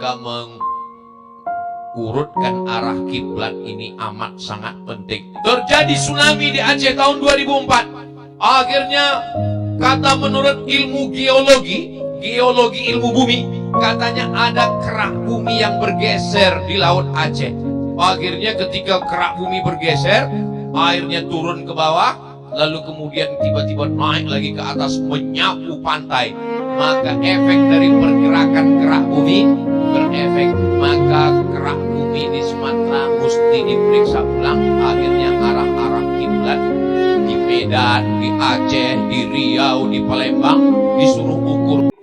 Maka urutkan arah kiblat ini amat sangat penting. Terjadi tsunami di Aceh tahun 2004. Akhirnya kata menurut ilmu geologi ilmu bumi, katanya ada kerak bumi yang bergeser di laut Aceh. Akhirnya ketika kerak bumi bergeser, airnya turun ke bawah, lalu kemudian tiba-tiba naik lagi ke atas menyapu pantai. Maka efek dari pergerakan kerak bumi berefek, maka kerak bumi di Sumatera mesti diperiksa ulang. Akhirnya arah-arah kiblat di Medan, di Aceh, di Riau, di Palembang disuruh ukur.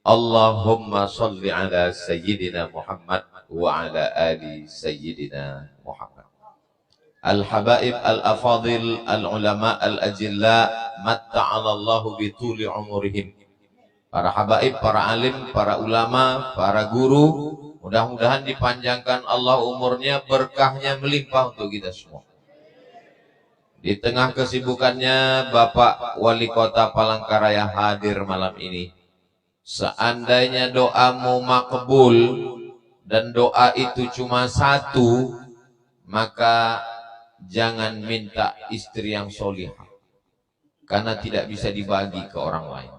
Allahumma salli ala Sayyidina Muhammad wa ala ali Sayyidina Muhammad. Al-habaib al-afadil al-ulama al-ajilla matta'alallahu bituli umurihim. Para habaib, para alim, para ulama, para guru, mudah-mudahan dipanjangkan Allah umurnya, berkahnya melimpah untuk kita semua. Di tengah kesibukannya Bapak Wali Kota Palangkaraya hadir malam ini. Seandainya doamu makbul dan doa itu cuma satu, maka jangan minta istri yang solihah, karena tidak bisa dibagi ke orang lain.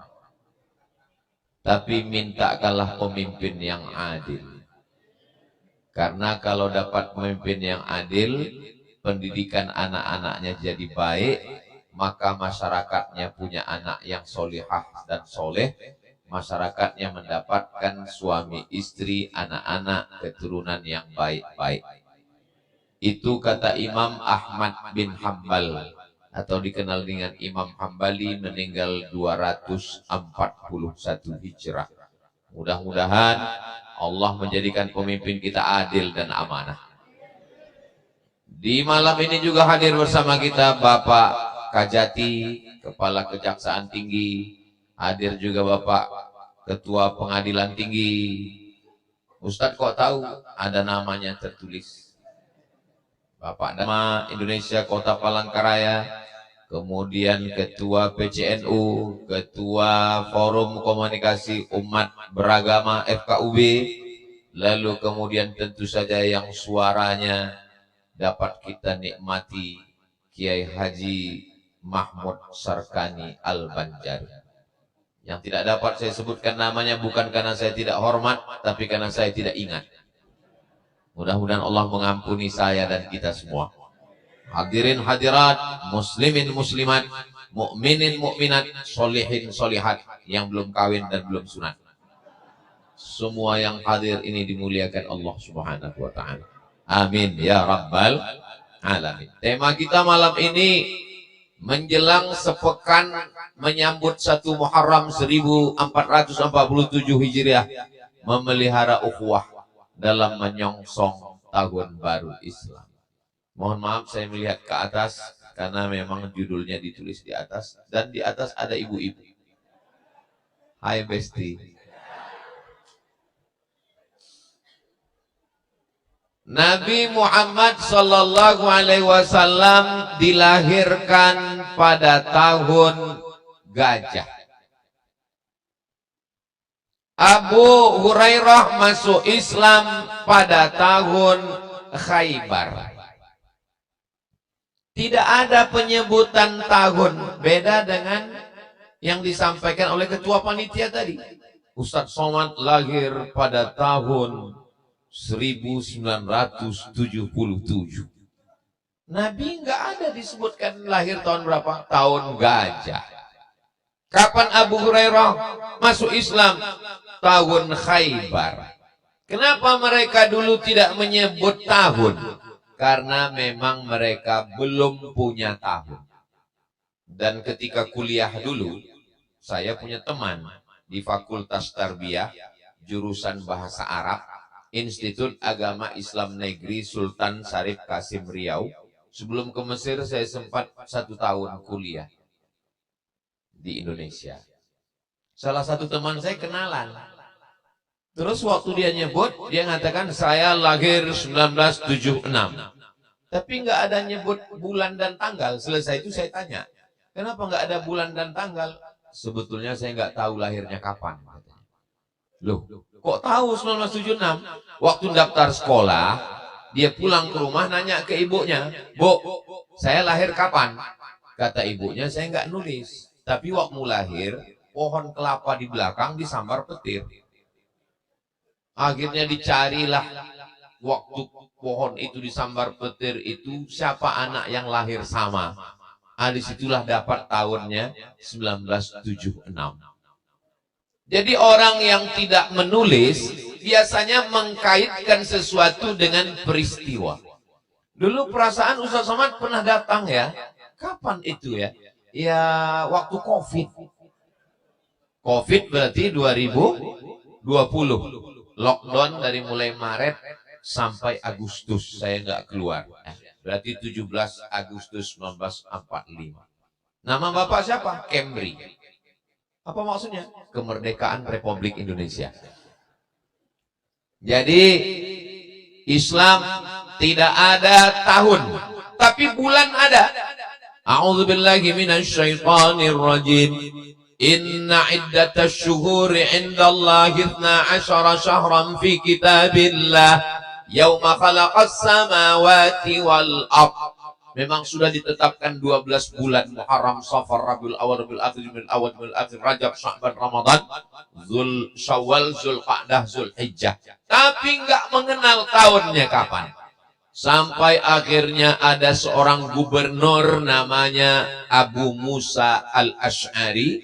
Tapi mintakanlah pemimpin yang adil, karena kalau dapat pemimpin yang adil, pendidikan anak-anaknya jadi baik, maka masyarakatnya punya anak yang solihah dan soleh. Masyarakatnya mendapatkan suami istri, anak-anak, keturunan yang baik-baik. Itu kata Imam Ahmad bin Hambal, atau dikenal dengan Imam Hambali, meninggal 241 Hijrah. Mudah-mudahan Allah menjadikan pemimpin kita adil dan amanah. Di malam ini juga hadir bersama kita Bapak Kajati, Kepala Kejaksaan Tinggi. Hadir juga Bapak Ketua Pengadilan Tinggi. Ustadz kok tahu ada namanya tertulis? Bapak nama Indonesia Kota Palangkaraya, kemudian Ketua PCNU, Ketua Forum Komunikasi Umat Beragama FKUB, lalu kemudian tentu saja yang suaranya dapat kita nikmati, Kiai Haji Mahmud Sarkani Al-Banjari. Yang tidak dapat saya sebutkan namanya bukan karena saya tidak hormat, tapi karena saya tidak ingat. Mudah-mudahan Allah mengampuni saya dan kita semua. Hadirin hadirat, muslimin muslimat, mukminin mukminat, solihin solihat, yang belum kawin dan belum sunat. Semua yang hadir ini dimuliakan Allah Subhanahu wa ta'ala. Amin ya rabbal alamin. Tema kita malam ini menjelang sepekan menyambut 1 Muharram 1447 Hijriah, memelihara ukhuwah dalam menyongsong tahun baru Islam. Mohon maaf saya melihat ke atas karena memang judulnya ditulis di atas, dan di atas ada ibu-ibu. Hai Besti. Nabi Muhammad sallallahu alaihi wasallam dilahirkan pada tahun gajah. Abu Hurairah masuk Islam pada tahun Khaybar. Tidak ada penyebutan tahun, beda dengan yang disampaikan oleh ketua panitia tadi. Ustadz Somad lahir pada tahun 1977. Nabi nggak ada disebutkan lahir tahun berapa, tahun gajah. Kapan Abu Hurairah masuk Islam? Tahun Khaybar. Kenapa mereka dulu tidak menyebut tahun? Karena memang mereka belum punya tahun. Dan ketika kuliah dulu, saya punya teman di Fakultas Tarbiyah, jurusan Bahasa Arab, Institut Agama Islam Negeri Sultan Syarif Kasim Riau. Sebelum ke Mesir saya sempat 1 tahun kuliah di Indonesia. Salah satu teman saya kenalan. Terus waktu dia nyebut, dia mengatakan saya lahir 1976. Tapi nggak ada nyebut bulan dan tanggal. Selesai itu saya tanya, kenapa nggak ada bulan dan tanggal? sebetulnya saya nggak tahu lahirnya kapan. Loh, kok tahu 1976? Waktu daftar sekolah, dia pulang ke rumah nanya ke ibunya, Bu, saya lahir kapan? Kata ibunya, saya nggak nulis. Tapi waktu lahir, pohon kelapa di belakang disambar petir. Akhirnya dicarilah waktu pohon itu disambar petir itu, siapa anak yang lahir sama. Disitulah dapat tahunnya 1976. Jadi orang yang tidak menulis biasanya mengkaitkan sesuatu dengan peristiwa. Dulu perasaan Ustaz Somad pernah datang ya. Kapan itu ya? Ya waktu COVID. COVID berarti 2020. Lockdown dari mulai Maret sampai Agustus saya nggak keluar. Berarti 17 Agustus 1945. Nama Bapak siapa? Kemri. Apa maksudnya? Kemerdekaan Republik Indonesia. Jadi Islam tidak ada tahun, tapi bulan ada. A'udzubillahi minasyaitonir rajim. Inna iddatash syuhuri 'indallahi 12 syahran fi kitabillah yauma khalaqas samawati wal ardh. Memang sudah ditetapkan 12 bulan, Muharram, Safar, Rabiul Awal, Rabiul Akhir, Jumadil Awal, Jumadil Akhir, Rajab, Sya'ban, Ramadan, Dzul Syawal, Dzulqa'dah, Dzulhijjah. Tapi enggak mengenal tahunnya kapan. Sampai akhirnya ada seorang gubernur namanya Abu Musa al-Asy'ari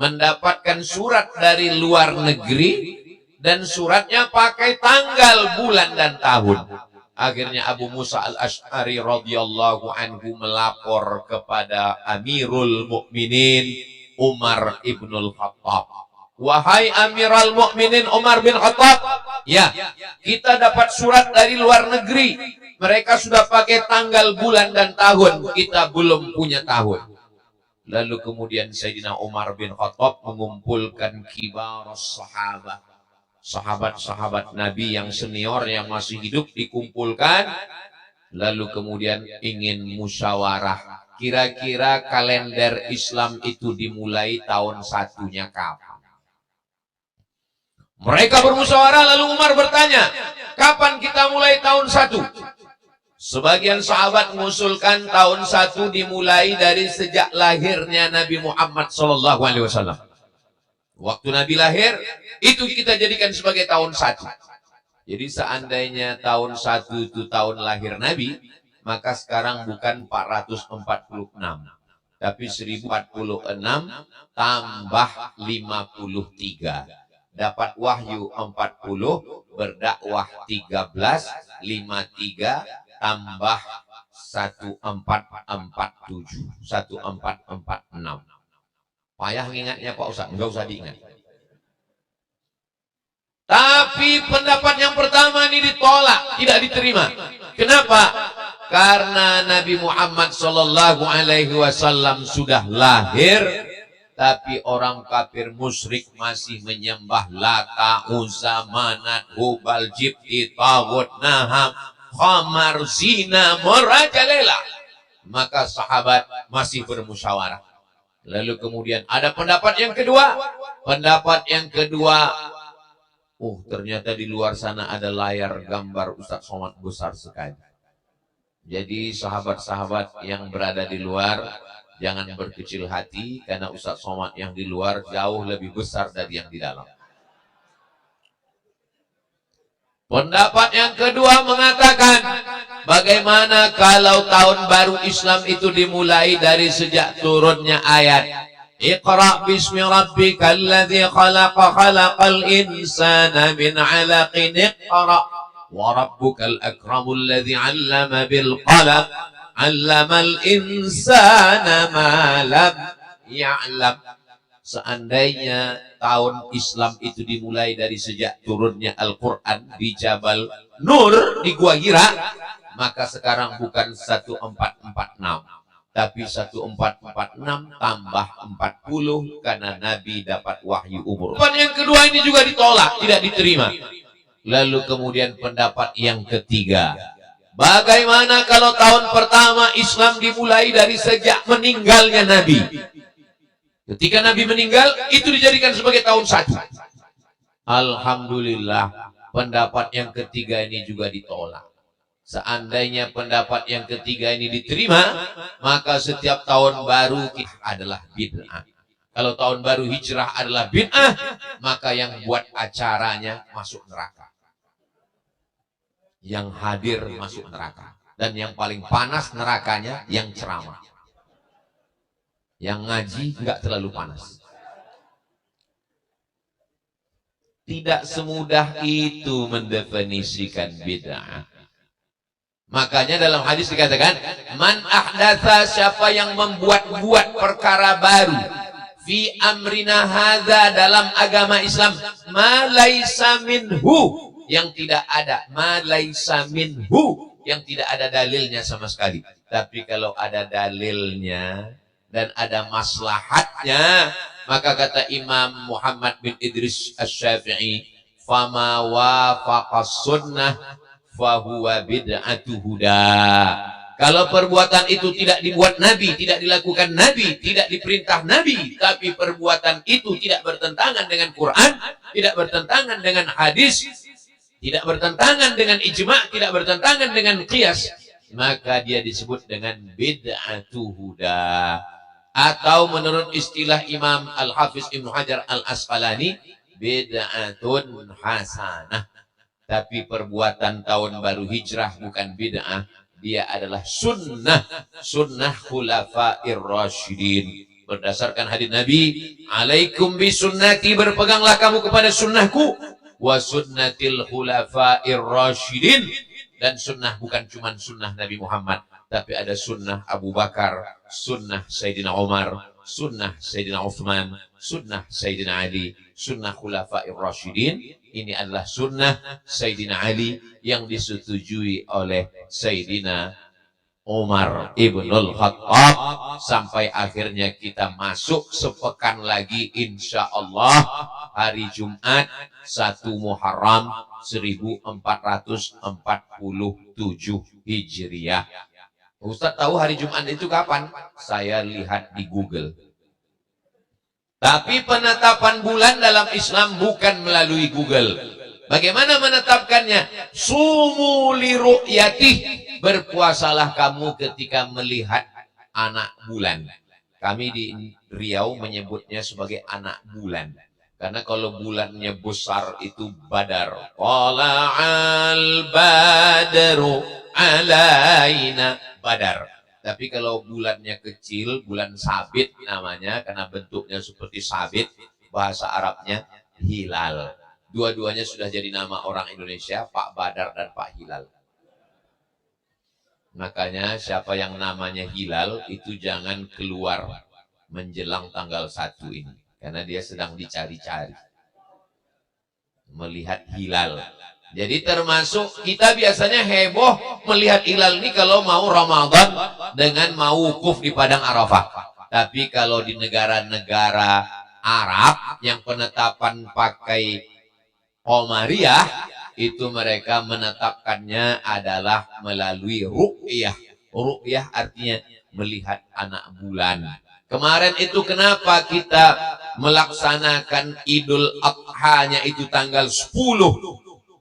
mendapatkan surat dari luar negeri dan suratnya pakai tanggal, bulan dan tahun. Akhirnya Abu Musa al-Asy'ari radhiyallahu anhu melapor kepada Amirul Mukminin Umar ibnul Khattab. Wahai Amirul Mukminin Umar bin Khattab, ya, kita dapat surat dari luar negeri. Mereka sudah pakai tanggal, bulan dan tahun. Kita belum punya tahun. Lalu kemudian Sayyidina Umar bin Khattab mengumpulkan kibar sahabat. Sahabat-sahabat Nabi yang senior yang masih hidup dikumpulkan, lalu kemudian ingin musyawarah. Kira-kira kalender Islam itu dimulai tahun satunya kapan? Mereka bermusyawarah, lalu Umar bertanya, kapan kita mulai tahun 1? Sebagian sahabat mengusulkan tahun 1 dimulai dari sejak lahirnya Nabi Muhammad SAW. Waktu Nabi lahir, itu kita jadikan sebagai tahun 1. Jadi seandainya tahun 1 itu tahun lahir Nabi, maka sekarang bukan 446, tapi 1046 tambah 53. Dapat wahyu 40, berdakwah 13, 53 tambah 1447, 1446. Payah ingatnya Pak Ustaz, enggak usah diingat. Tapi pendapat yang pertama ini ditolak, tidak diterima. Kenapa? Karena Nabi Muhammad SAW sudah lahir, tapi orang kafir musyrik masih menyembah Lata, Uzza, Manat, Hubal, Jibti, Taghut, Naham, Khamar, Zina, Murajalela. Maka sahabat masih bermusyawarah. Lalu kemudian ada pendapat yang kedua. Pendapat yang kedua, ternyata di luar sana ada layar gambar Ustaz Somad besar sekali. Jadi sahabat-sahabat yang berada di luar, jangan berkecil hati, karena Ustaz Somad yang di luar jauh lebih besar dari yang di dalam. Pendapat yang kedua mengatakan, bagaimana kalau tahun baru Islam itu dimulai dari sejak turunnya ayat Iqra bismi rabbikal ladzi khalaqa khalaqal insana min 'alaqin iqra wa rabbukal akramul ladzi 'allama bil qalam 'allamal insana ma lam ya'lam. Seandainya tahun Islam itu dimulai dari sejak turunnya Al-Quran di Jabal Nur di Gua Hira, maka sekarang bukan 1446, tapi 1446 tambah 40, karena Nabi dapat wahyu umur. Pendapat yang kedua ini juga ditolak, tidak diterima. Lalu kemudian pendapat yang ketiga, bagaimana kalau tahun pertama Islam dimulai dari sejak meninggalnya Nabi? Ketika Nabi meninggal, itu dijadikan sebagai tahun 1. Alhamdulillah, pendapat yang ketiga ini juga ditolak. Seandainya pendapat yang ketiga ini diterima, maka setiap tahun baru adalah bid'ah. Kalau tahun baru hijrah adalah bid'ah, maka yang buat acaranya masuk neraka. Yang hadir masuk neraka. Dan yang paling panas nerakanya yang ceramah. Yang ngaji nggak terlalu panas. Tidak semudah itu mendefinisikan bid'ah. Makanya dalam hadis dikatakan, man ahdatsa, siapa yang membuat-buat perkara baru fi amrina hadza, dalam agama Islam, ma laisa minhu, yang tidak ada, ma laisa minhu, yang tidak ada dalilnya sama sekali. Tapi kalau ada dalilnya dan ada maslahatnya, maka kata Imam Muhammad bin Idris Asy-Syafi'i, fama wafaqas sunnah fahuwa bid'atu huda. Kalau perbuatan itu tidak dibuat Nabi, tidak dilakukan Nabi, tidak diperintah Nabi, tapi perbuatan itu tidak bertentangan dengan Quran, tidak bertentangan dengan hadis, tidak bertentangan dengan ijma', tidak bertentangan dengan qiyas, maka dia disebut dengan bid'atu huda. Atau menurut istilah Imam Al-Hafiz Ibnu Hajar Al-Asqalani, bid'atun hasanah. Tapi perbuatan tahun baru hijrah bukan bid'ah, dia adalah sunnah, sunnah khulafair rasyidin. Berdasarkan hadis Nabi, alaikum bi sunnati, berpeganglah kamu kepada sunnahku, wa sunnatil khulafair rasyidin. Dan sunnah bukan cuma sunnah Nabi Muhammad, tapi ada sunnah Abu Bakar, sunnah Sayyidina Umar, sunnah Sayyidina Uthman, sunnah Sayyidina Ali, sunnah khulafair rasyidin. Ini adalah sunnah Sayyidina Ali yang disetujui oleh Sayyidina Umar Ibnul Khattab, sampai akhirnya kita masuk sepekan lagi insya Allah hari Jumat 1 Muharram 1447 Hijriah. Ustaz tahu hari Jumat itu kapan? Saya lihat di Google. Tapi penetapan bulan dalam Islam bukan melalui Google. Bagaimana menetapkannya? Sumu li ru'yatih, berpuasalah kamu ketika melihat anak bulan. Kami di Riau menyebutnya sebagai anak bulan. Karena kalau bulannya besar itu badar. Qala'al badru alaina, badar. Tapi kalau bulannya kecil, bulan sabit namanya, karena bentuknya seperti sabit, bahasa Arabnya hilal. Dua-duanya sudah jadi nama orang Indonesia, Pak Badar dan Pak Hilal. Makanya siapa yang namanya Hilal itu jangan keluar menjelang tanggal 1 ini. Karena dia sedang dicari-cari. Melihat hilal. Jadi termasuk kita biasanya heboh melihat hilal ini kalau mau Ramadan dengan mau wukuf di Padang Arafah. Tapi kalau di negara-negara Arab yang penetapan pakai Qamariyah, itu mereka menetapkannya adalah melalui ru'yah. Ru'yah artinya melihat anak bulan. Kemarin itu kenapa kita melaksanakan Idul Adha-nya itu tanggal 10?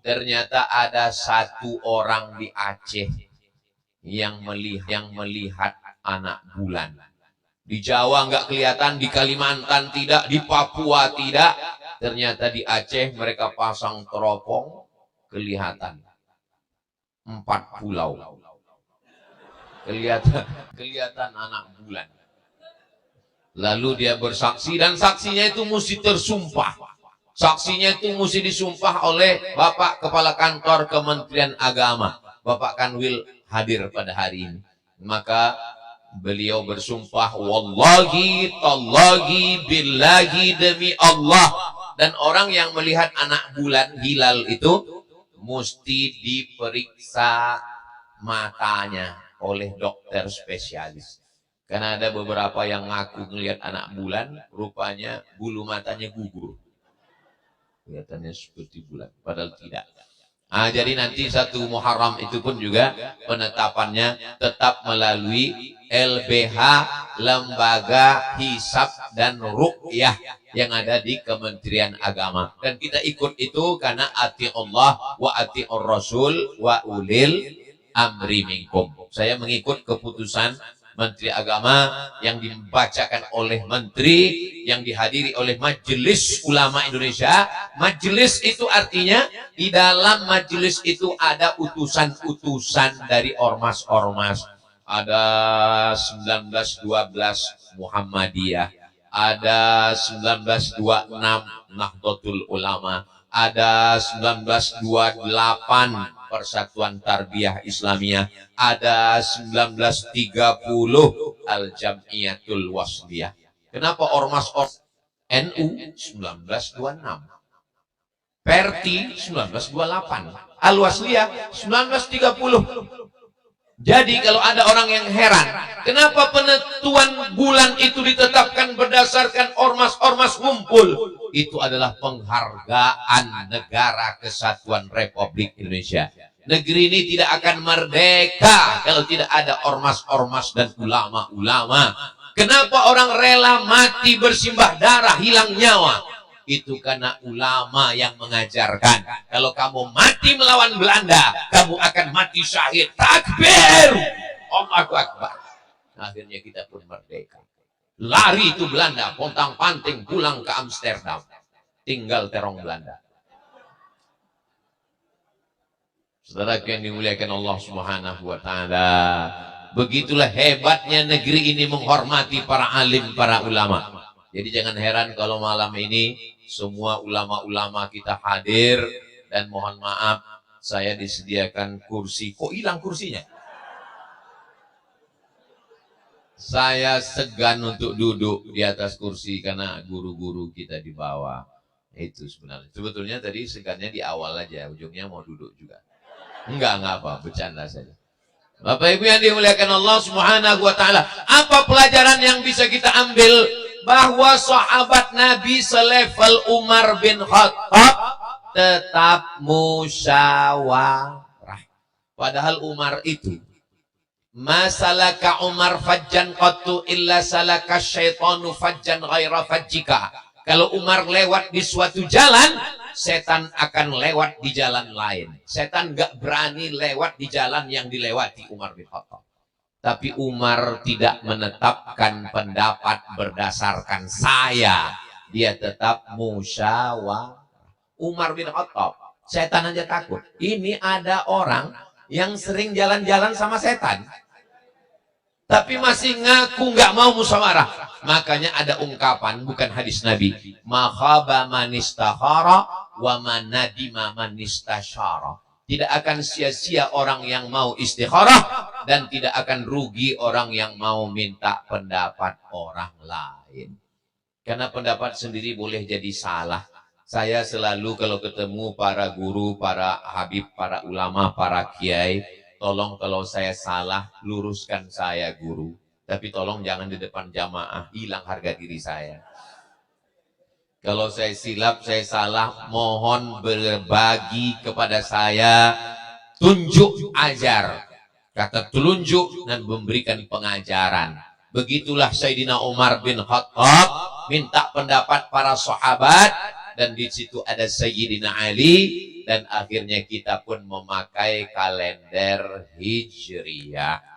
Ternyata ada satu orang di Aceh yang melihat anak bulan. Di Jawa nggak kelihatan, di Kalimantan tidak, di Papua tidak. Ternyata di Aceh mereka pasang teropong, kelihatan 4 pulau. Kelihatan anak bulan. Lalu dia bersaksi, dan saksinya itu mesti tersumpah. Saksinya itu mesti disumpah oleh Bapak Kepala Kantor Kementerian Agama. Bapak Kanwil hadir pada hari ini. Maka beliau bersumpah, wallahi, tallahi, billahi, demi Allah. Dan orang yang melihat anak bulan hilal itu mesti diperiksa matanya oleh dokter spesialis. Karena ada beberapa yang ngaku ngelihat anak bulan, rupanya bulu matanya gugur. Kelihatannya seperti bulan, padahal tidak. Jadi nanti 1 Muharram itu pun juga penetapannya tetap melalui LBH, Lembaga Hisab dan Ruqyah yang ada di Kementerian Agama. Dan kita ikut itu karena ati Allah wa ati'ur Rasul wa ulil amri minkum. Saya mengikut keputusan Menteri Agama yang dibacakan oleh Menteri, yang dihadiri oleh Majelis Ulama Indonesia. Majelis itu artinya di dalam majelis itu ada utusan-utusan dari ormas-ormas. Ada 1912 Muhammadiyah, ada 1926 Nahdlatul Ulama, ada 1928 Persatuan Tarbiyah Islamiyah, ada 1930 Al-Jam'iyatul Wasliyah. Kenapa ormas NU 1926, Perti 1928, Al-Wasliyah 1930. Jadi kalau ada orang yang heran, kenapa penentuan bulan itu ditetapkan berdasarkan ormas-ormas ngumpul? Itu adalah penghargaan Negara Kesatuan Republik Indonesia. Negeri ini tidak akan merdeka kalau tidak ada ormas-ormas dan ulama-ulama. Kenapa orang rela mati bersimbah darah, hilang nyawa? Itu karena ulama yang mengajarkan. Kalau kamu mati melawan Belanda, kamu akan mati syahid. Takbir! Allahu Akbar. Akhirnya kita pun merdeka. Lari itu Belanda, pontang-panting pulang ke Amsterdam. Tinggal terong Belanda. Saudara yang dimuliakan Allah Subhanahu wa taala. Begitulah hebatnya negeri ini menghormati para alim, para ulama. Jadi jangan heran kalau malam ini semua ulama-ulama kita hadir, dan mohon maaf saya disediakan kursi. Kok hilang kursinya? Saya segan untuk duduk di atas kursi karena guru-guru kita di bawah. Itu sebenarnya. Sebetulnya tadi segannya di awal aja, ujungnya mau duduk juga. Enggak apa, bercanda saja. Bapak Ibu yang dimuliakan Allah Subhanahu wa taala, apa pelajaran yang bisa kita ambil? Bahwa sahabat Nabi selevel Umar bin Khattab tetap musyawarah. Padahal Umar itu, masalaka Umar fajjan qattu illa salaka syaitanu fajjan ghaira fajjika. Kalau Umar lewat di suatu jalan, setan akan lewat di jalan lain. Setan gak berani lewat di jalan yang dilewati Umar bin Khattab. Tapi Umar tidak menetapkan pendapat berdasarkan saya. Dia tetap musyawarah. Umar bin Khattab, setan aja takut. Ini ada orang yang sering jalan-jalan sama setan, tapi masih ngaku nggak mau musyawarah. Makanya ada ungkapan, bukan hadis Nabi, ma khaba man istakhara wa man nadima man istasyara. Tidak akan sia-sia orang yang mau istikharah, dan tidak akan rugi orang yang mau minta pendapat orang lain. Karena pendapat sendiri boleh jadi salah. Saya selalu kalau ketemu para guru, para habib, para ulama, para kiai, tolong kalau saya salah, luruskan saya guru. Tapi tolong jangan di depan jamaah, hilang harga diri saya. Kalau saya silap, saya salah, mohon berbagi kepada saya, tunjuk ajar. Kata telunjuk dan memberikan pengajaran. Begitulah Sayyidina Umar bin Khattab minta pendapat para sahabat, dan di situ ada Sayyidina Ali, dan akhirnya kita pun memakai kalender Hijriyah.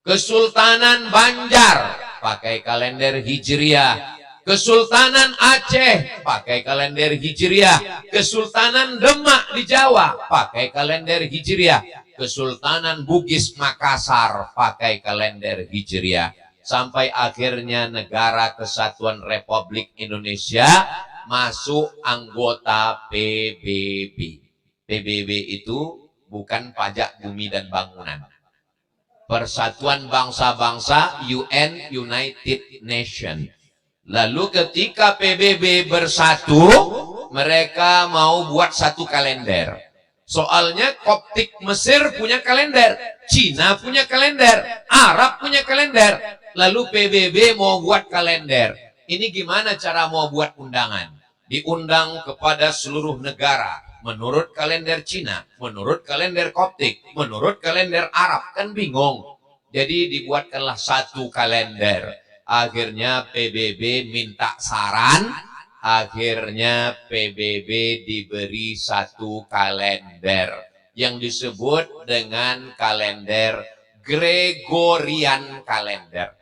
Kesultanan Banjar pakai kalender Hijriyah. Kesultanan Aceh pakai kalender Hijriyah. Kesultanan Demak di Jawa pakai kalender Hijriyah. Kesultanan Bugis Makassar pakai kalender Hijriyah. Sampai akhirnya Negara Kesatuan Republik Indonesia masuk anggota PBB. PBB itu bukan pajak bumi dan bangunan. Persatuan Bangsa-Bangsa, UN, United Nations. Lalu ketika PBB bersatu, mereka mau buat satu kalender. Soalnya Koptik Mesir punya kalender, Cina punya kalender, Arab punya kalender. Lalu PBB mau buat kalender. Ini gimana cara mau buat undangan? Diundang kepada seluruh negara. menurut kalender Cina, menurut kalender Koptik, menurut kalender Arab, kan bingung. Jadi dibuatkanlah satu kalender. Akhirnya PBB minta saran, akhirnya PBB diberi satu kalender yang disebut dengan kalender Gregorian kalender.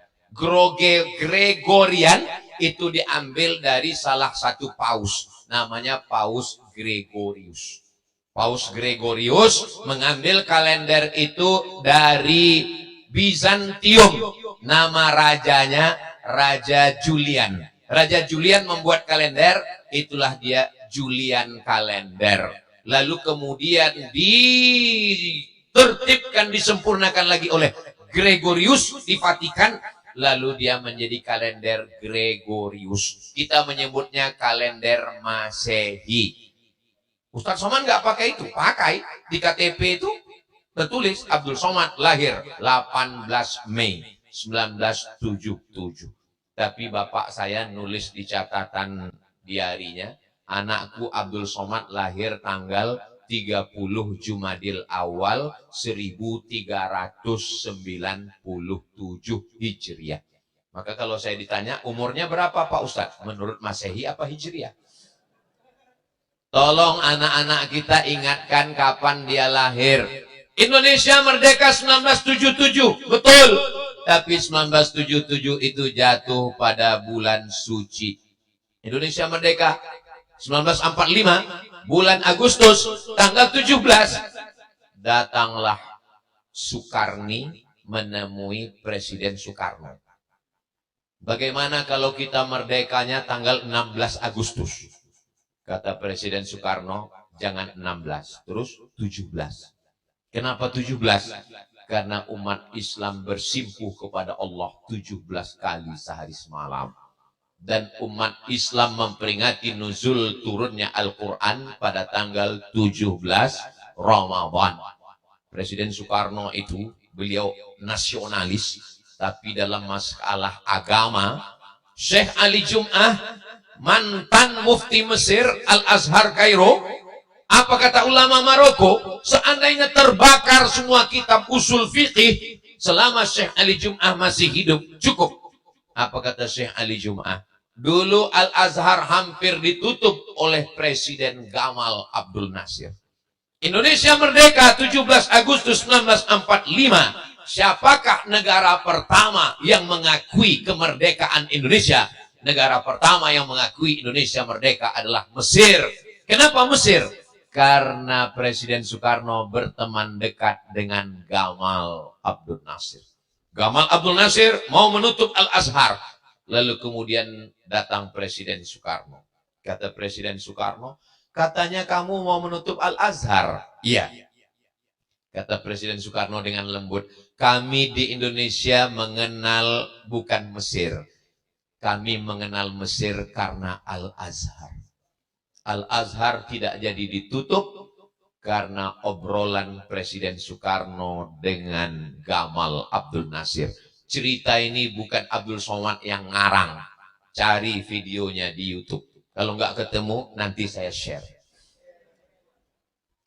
Gregorian itu diambil dari salah satu paus, namanya Paus Gregorius. Paus Gregorius mengambil kalender itu dari Bizantium. Nama rajanya Raja Julian. Raja Julian membuat kalender, itulah dia Julian kalender. Lalu kemudian ditertibkan, disempurnakan lagi oleh Gregorius di Vatikan, lalu dia menjadi kalender Gregorius. Kita menyebutnya kalender Masehi. Ustadz Somad nggak pakai itu, pakai di KTP itu tertulis Abdul Somad lahir 18 Mei 1977. Tapi bapak saya nulis di catatan diarinya, anakku Abdul Somad lahir tanggal 30 Jumadil Awal 1397 Hijriah. Maka kalau saya ditanya umurnya berapa Pak Ustadz? Menurut Masehi apa Hijriah? Tolong anak-anak kita ingatkan kapan dia lahir. Indonesia merdeka 1977, betul. Tapi 1977 itu jatuh pada bulan suci. Indonesia merdeka 1945, bulan Agustus, tanggal 17. Datanglah Sukarni menemui Presiden Soekarno. Bagaimana kalau kita merdekanya tanggal 16 Agustus? Kata Presiden Soekarno, jangan 16, terus 17. Kenapa 17? Karena umat Islam bersimpuh kepada Allah 17 kali sehari semalam. Dan umat Islam memperingati nuzul turunnya Al-Quran pada tanggal 17 Ramadan. Presiden Soekarno itu, beliau nasionalis, tapi dalam masalah agama, Syekh Ali Jum'ah, mantan mufti Mesir, Al-Azhar Kairo, apa kata ulama Maroko? Seandainya terbakar semua kitab usul fikih selama Syekh Ali Jum'ah masih hidup, cukup. Apa kata Syekh Ali Jum'ah? Dulu Al-Azhar hampir ditutup oleh Presiden Gamal Abdul Nasir. Indonesia merdeka 17 Agustus 1945. Siapakah negara pertama yang mengakui kemerdekaan Indonesia? Negara pertama yang mengakui Indonesia merdeka adalah Mesir. Kenapa Mesir? Karena Presiden Soekarno berteman dekat dengan Gamal Abdul Nasir. Gamal Abdul Nasir mau menutup Al-Azhar. Lalu kemudian datang Presiden Soekarno. Kata Presiden Soekarno, katanya kamu mau menutup Al-Azhar. Iya. Kata Presiden Soekarno dengan lembut, kami di Indonesia mengenal bukan Mesir. Kami mengenal Mesir karena Al-Azhar. Al-Azhar tidak jadi ditutup karena obrolan Presiden Soekarno dengan Gamal Abdul Nasir. Cerita ini bukan Abdul Somad yang ngarang. Cari videonya di YouTube. Kalau nggak ketemu, nanti saya share.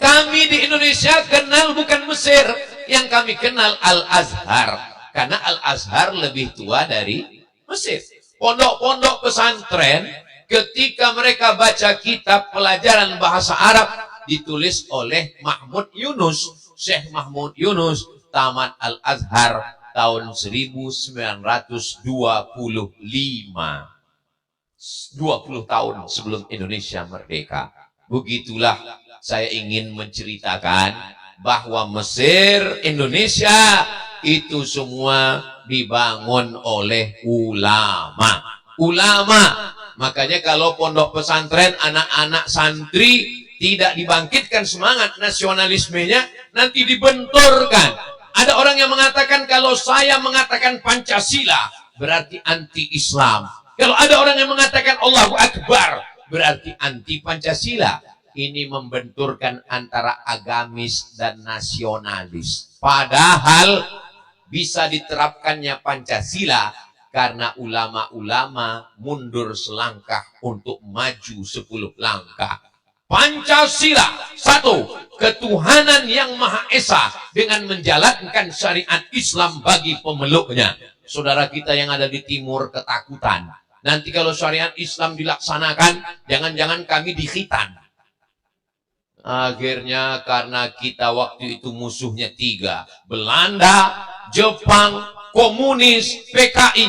Kami di Indonesia kenal bukan Mesir. Yang kami kenal Al-Azhar. Karena Al-Azhar lebih tua dari Mesir. Pondok-pondok pesantren, ketika mereka baca kitab pelajaran bahasa Arab, ditulis oleh Mahmud Yunus. Syekh Mahmud Yunus, tamat Al-Azhar tahun 1925. 20 tahun sebelum Indonesia merdeka. Begitulah saya ingin menceritakan bahwa Mesir, Indonesia itu semua dibangun oleh ulama. Ulama. Makanya kalau pondok pesantren, anak-anak santri tidak dibangkitkan semangat nasionalismenya, nanti dibenturkan. Ada orang yang mengatakan kalau saya mengatakan Pancasila berarti anti-Islam. Kalau ada orang yang mengatakan Allahu Akbar berarti anti Pancasila. Ini membenturkan antara agamis dan nasionalis. Padahal bisa diterapkannya Pancasila karena ulama-ulama mundur selangkah untuk maju 10 langkah. Pancasila, satu, ketuhanan yang Maha Esa dengan menjalankan syariat Islam bagi pemeluknya. Saudara kita yang ada di timur ketakutan. Nanti kalau syariat Islam dilaksanakan, jangan-jangan kami dikhitan. Akhirnya karena kita waktu itu musuhnya tiga, Belanda, Jepang, komunis, PKI.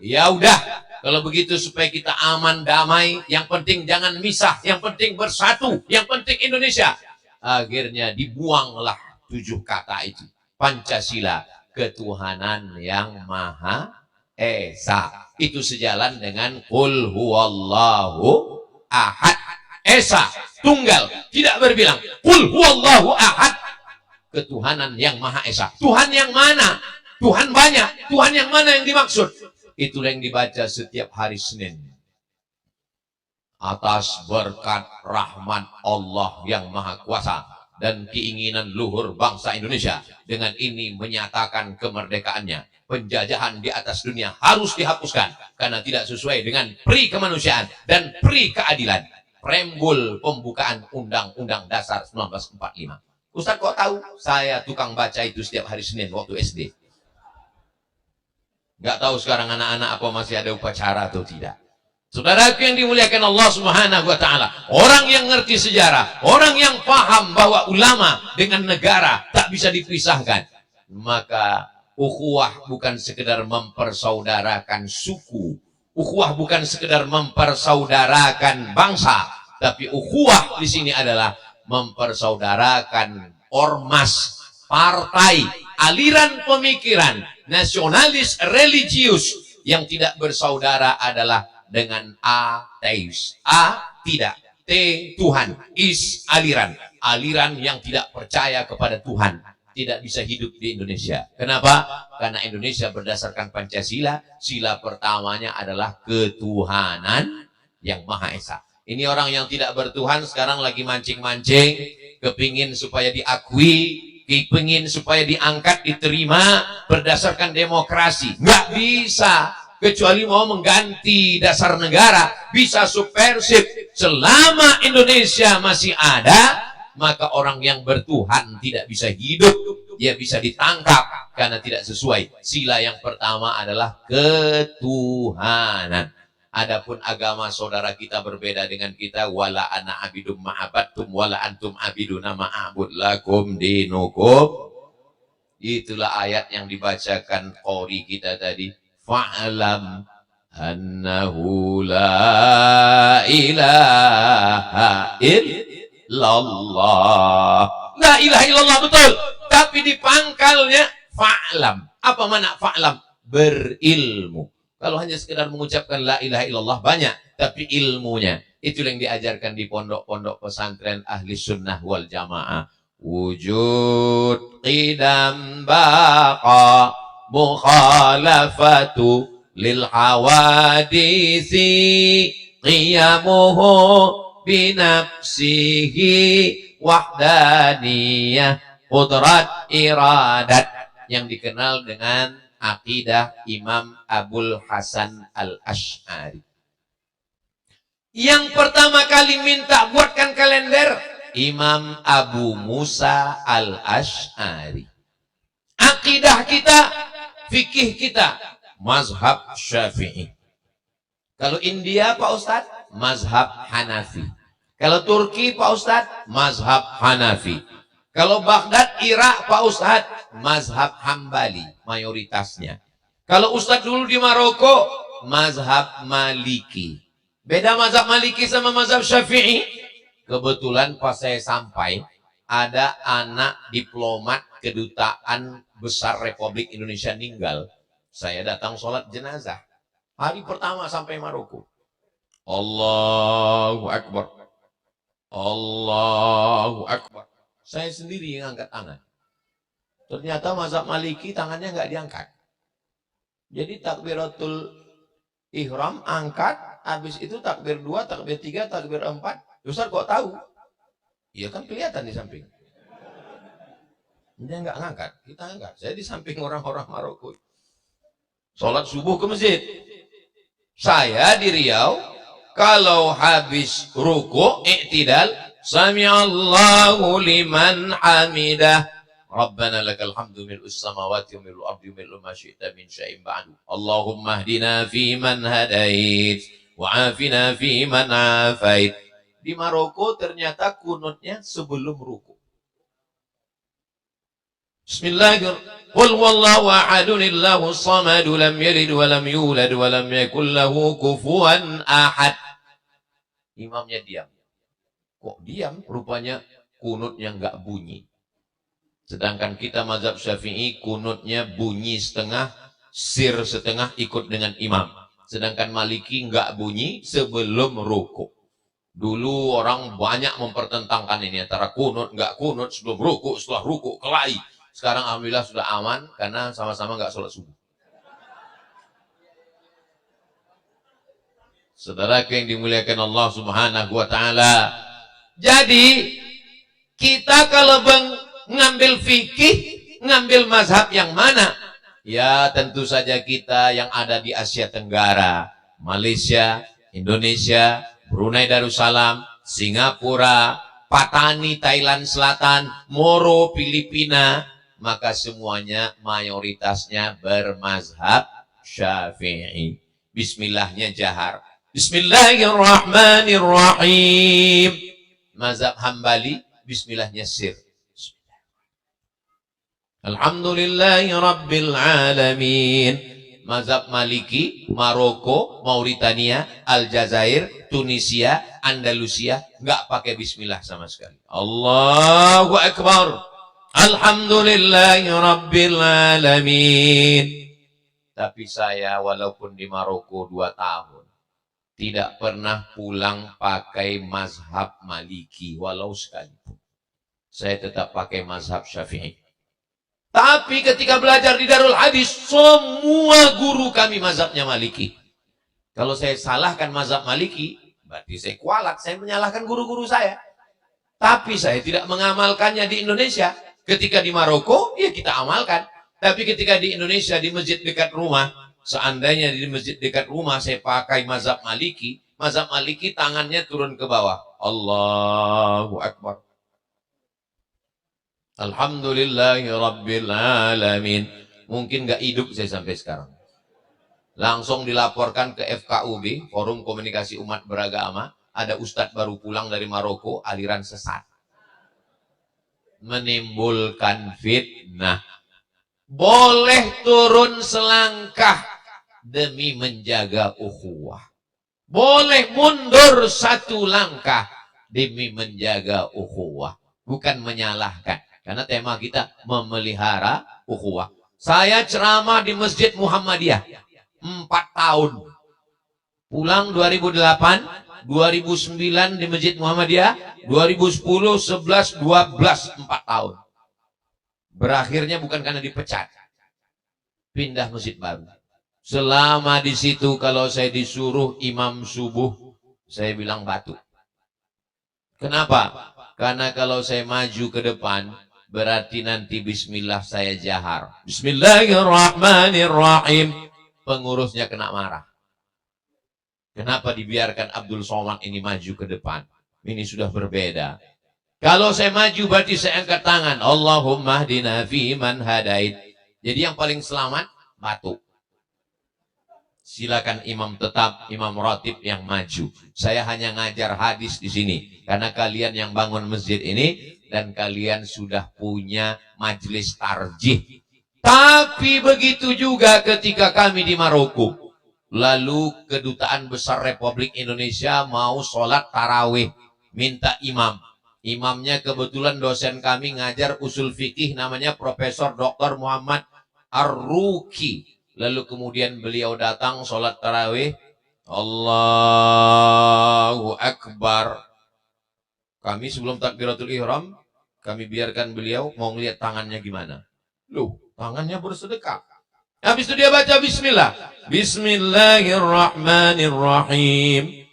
Ya udah, kalau begitu supaya kita aman, damai, yang penting jangan misah, yang penting bersatu, yang penting Indonesia. Akhirnya dibuanglah 7 kata itu. Pancasila, ketuhanan yang Maha Esa. Itu sejalan dengan Qul huwallahu ahad. Esa, tunggal, tidak berbilang. Qul huwallahu ahad. Ketuhanan yang Maha Esa. Tuhan yang mana? Tuhan banyak. Tuhan yang mana yang dimaksud? Itulah yang dibaca setiap hari Senin. Atas berkat rahmat Allah yang Maha Kuasa dan keinginan luhur bangsa Indonesia, dengan ini menyatakan kemerdekaannya. Penjajahan di atas dunia harus dihapuskan karena tidak sesuai dengan pri kemanusiaan dan pri keadilan. Preambul pembukaan Undang-Undang Dasar 1945. Ustaz kok tahu? Saya tukang baca itu setiap hari Senin waktu SD. Nggak tahu sekarang anak-anak apa masih ada upacara atau tidak. Saudaraku yang dimuliakan Allah Subhanahu wa taala, orang yang ngerti sejarah, orang yang paham bahwa ulama dengan negara tak bisa dipisahkan, maka ukhuwah bukan sekedar mempersaudarakan suku, ukhuwah bukan sekedar mempersaudarakan bangsa, tapi ukhuwah di sini adalah mempersaudarakan ormas, partai, aliran pemikiran nasionalis religius yang tidak bersaudara adalah dengan ateis. A, tidak. T, Tuhan. Is, aliran. Aliran yang tidak percaya kepada Tuhan tidak bisa hidup di Indonesia. Kenapa? Karena Indonesia berdasarkan Pancasila, sila pertamanya adalah ketuhanan yang Maha Esa. Ini orang yang tidak bertuhan sekarang lagi mancing-mancing, kepingin supaya diakui, kepingin supaya diangkat, diterima berdasarkan demokrasi. Nggak bisa. Kecuali mau mengganti dasar negara, bisa subversif. Selama Indonesia masih ada, maka orang yang bertuhan tidak bisa hidup. Dia bisa ditangkap karena tidak sesuai. Sila yang pertama adalah ketuhanan. Adapun agama saudara kita berbeda dengan kita. Wala ana abidum ma'abattum wala antum abiduna ma'abud lakum dinukum. Itulah ayat yang dibacakan qori kita tadi. Fa'lam annahu la ilaha illallah. La ilaha illallah, betul. Tapi di pangkalnya fa'lam. Apa makna fa'lam? Berilmu. Kalau hanya sekedar mengucapkan la ilaha illallah banyak, tapi ilmunya itu yang diajarkan di pondok-pondok pesantren ahli sunnah wal jamaah. Wujud qidam baqa mukhalafatu lil hawadisi qiyamuhu binafsihi wahdaniyah qudrat iradat, yang dikenal dengan akidah Imam Abul Hasan Al-Asy'ari. Yang pertama kali minta buatkan kalender Imam Abu Musa Al-Asy'ari. Akidah kita, fikih kita, mazhab Syafi'i. Kalau India Pak Ustadz, mazhab Hanafi. Kalau Turki Pak Ustadz, mazhab Hanafi. Kalau Baghdad, Irak Pak Ustadz, mazhab Hambali mayoritasnya. Kalau Ustadz dulu di Maroko, mazhab Maliki. Beda mazhab Maliki sama mazhab Syafi'i. Kebetulan pas saya sampai, ada anak diplomat kedutaan besar Republik Indonesia meninggal. Saya datang sholat jenazah. Hari pertama sampai Maroko. Allahu Akbar. Allahu Akbar. Saya sendiri yang angkat tangan. Ternyata mazhab Maliki tangannya nggak diangkat. Jadi takbiratul ihram angkat, habis itu takbir 2, takbir 3, takbir 4. Ustaz kok tahu? Iya kan kelihatan di samping. Dia nggak ngangkat, kita angkat. Saya di samping orang-orang Maroko. Sholat subuh ke masjid. Saya di Riau, kalau habis ruku, iktidal, Sami'allahu liman hamidah. Rabbana lakal hamdu mil'us samawati wa mil'ul ardi wa mil'u ma syi'ta min syai'in ba'du. Allahumma hdina fi man hadait wa afina fi man afait. Di Maroko ternyata kunutnya sebelum ruku. Bismillahirrahmanirrahim. Qul huwallahu ahadun Allahu samad lam yalid wa lam yulad wa lam yakul lahu kufuwan ahad. Imamnya diam. Kok diam? Rupanya kunutnya enggak bunyi. Sedangkan kita mazhab Syafi'i kunutnya bunyi setengah, sir setengah ikut dengan imam. Sedangkan Maliki enggak bunyi sebelum ruku. Dulu orang banyak mempertentangkan ini antara kunut enggak kunut, sebelum ruku, setelah ruku, kelahi. Sekarang alhamdulillah sudah aman karena sama-sama enggak sholat subuh. Saudara yang dimuliakan Allah Subhanahu wa taala. Jadi kita kalau ngambil fikih, ngambil mazhab yang mana? Ya tentu saja kita yang ada di Asia Tenggara, Malaysia, Indonesia, Brunei Darussalam, Singapura, Patani, Thailand Selatan, Moro, Filipina, maka semuanya mayoritasnya bermazhab Syafi'i. Bismillahnya jahar. Bismillahirrahmanirrahim. Mazhab Hambali, bismillahnya sir. Alhamdulillahi Rabbil Alamin. Mazhab Maliki, Maroko, Mauritania, Aljazair, Tunisia, Andalusia, nggak pakai bismillah sama sekali. Allahu Akbar. Alhamdulillahi Rabbil Alamin. Tapi saya walaupun di Maroko 2 tahun, tidak pernah pulang pakai mazhab Maliki, walau sekalipun. Saya tetap pakai mazhab Syafi'i. Tapi ketika belajar di Darul Hadis, semua guru kami mazhabnya Maliki. Kalau saya salahkan mazhab Maliki, berarti saya kualat, saya menyalahkan guru-guru saya. Tapi saya tidak mengamalkannya di Indonesia. Ketika di Maroko, ya kita amalkan. Tapi ketika di Indonesia, di masjid dekat rumah, seandainya di masjid dekat rumah saya pakai mazhab Maliki tangannya turun ke bawah. Allahu Akbar. Alhamdulillahi Rabbil Alamin. Mungkin gak hidup saya sampai sekarang. Langsung dilaporkan ke FKUB, Forum Komunikasi Umat Beragama. Ada ustadz baru pulang dari Maroko, aliran sesat. Menimbulkan fitnah. Boleh turun selangkah demi menjaga ukhuwah. Boleh mundur 1 langkah demi menjaga ukhuwah. Bukan menyalahkan. Karena tema kita memelihara ukhuwah. Saya ceramah di Masjid Muhammadiyah 4 tahun. Pulang 2008, 2009 di Masjid Muhammadiyah, 2010, 11, 12, 4 tahun. Berakhirnya bukan karena dipecat. Pindah masjid baru. Selama di situ kalau saya disuruh imam subuh, saya bilang batu. Kenapa? Karena kalau saya maju ke depan, berarti nanti bismillah saya jahar. Bismillahirrahmanirrahim. Pengurusnya kena marah. Kenapa dibiarkan Abdul Somad ini maju ke depan? Ini sudah berbeda. Kalau saya maju berarti saya angkat tangan. Allahumma hdina fi man hadait. Jadi yang paling selamat, batu. Silakan imam tetap, imam ratib yang maju. Saya hanya ngajar hadis di sini. Karena kalian yang bangun masjid ini, dan kalian sudah punya majelis tarjih. Tapi begitu juga ketika kami di Maroko. Lalu Kedutaan Besar Republik Indonesia mau sholat tarawih. Minta imam. Imamnya kebetulan dosen kami ngajar usul fikih namanya Profesor Dr. Muhammad Ar-Ruki. Lalu kemudian beliau datang sholat tarawih. Allahu Akbar. Kami sebelum takbiratul ihram, kami biarkan beliau mau ngeliat tangannya gimana. Loh, tangannya bersedekah. Habis itu dia baca bismillah. Bismillahirrahmanirrahim.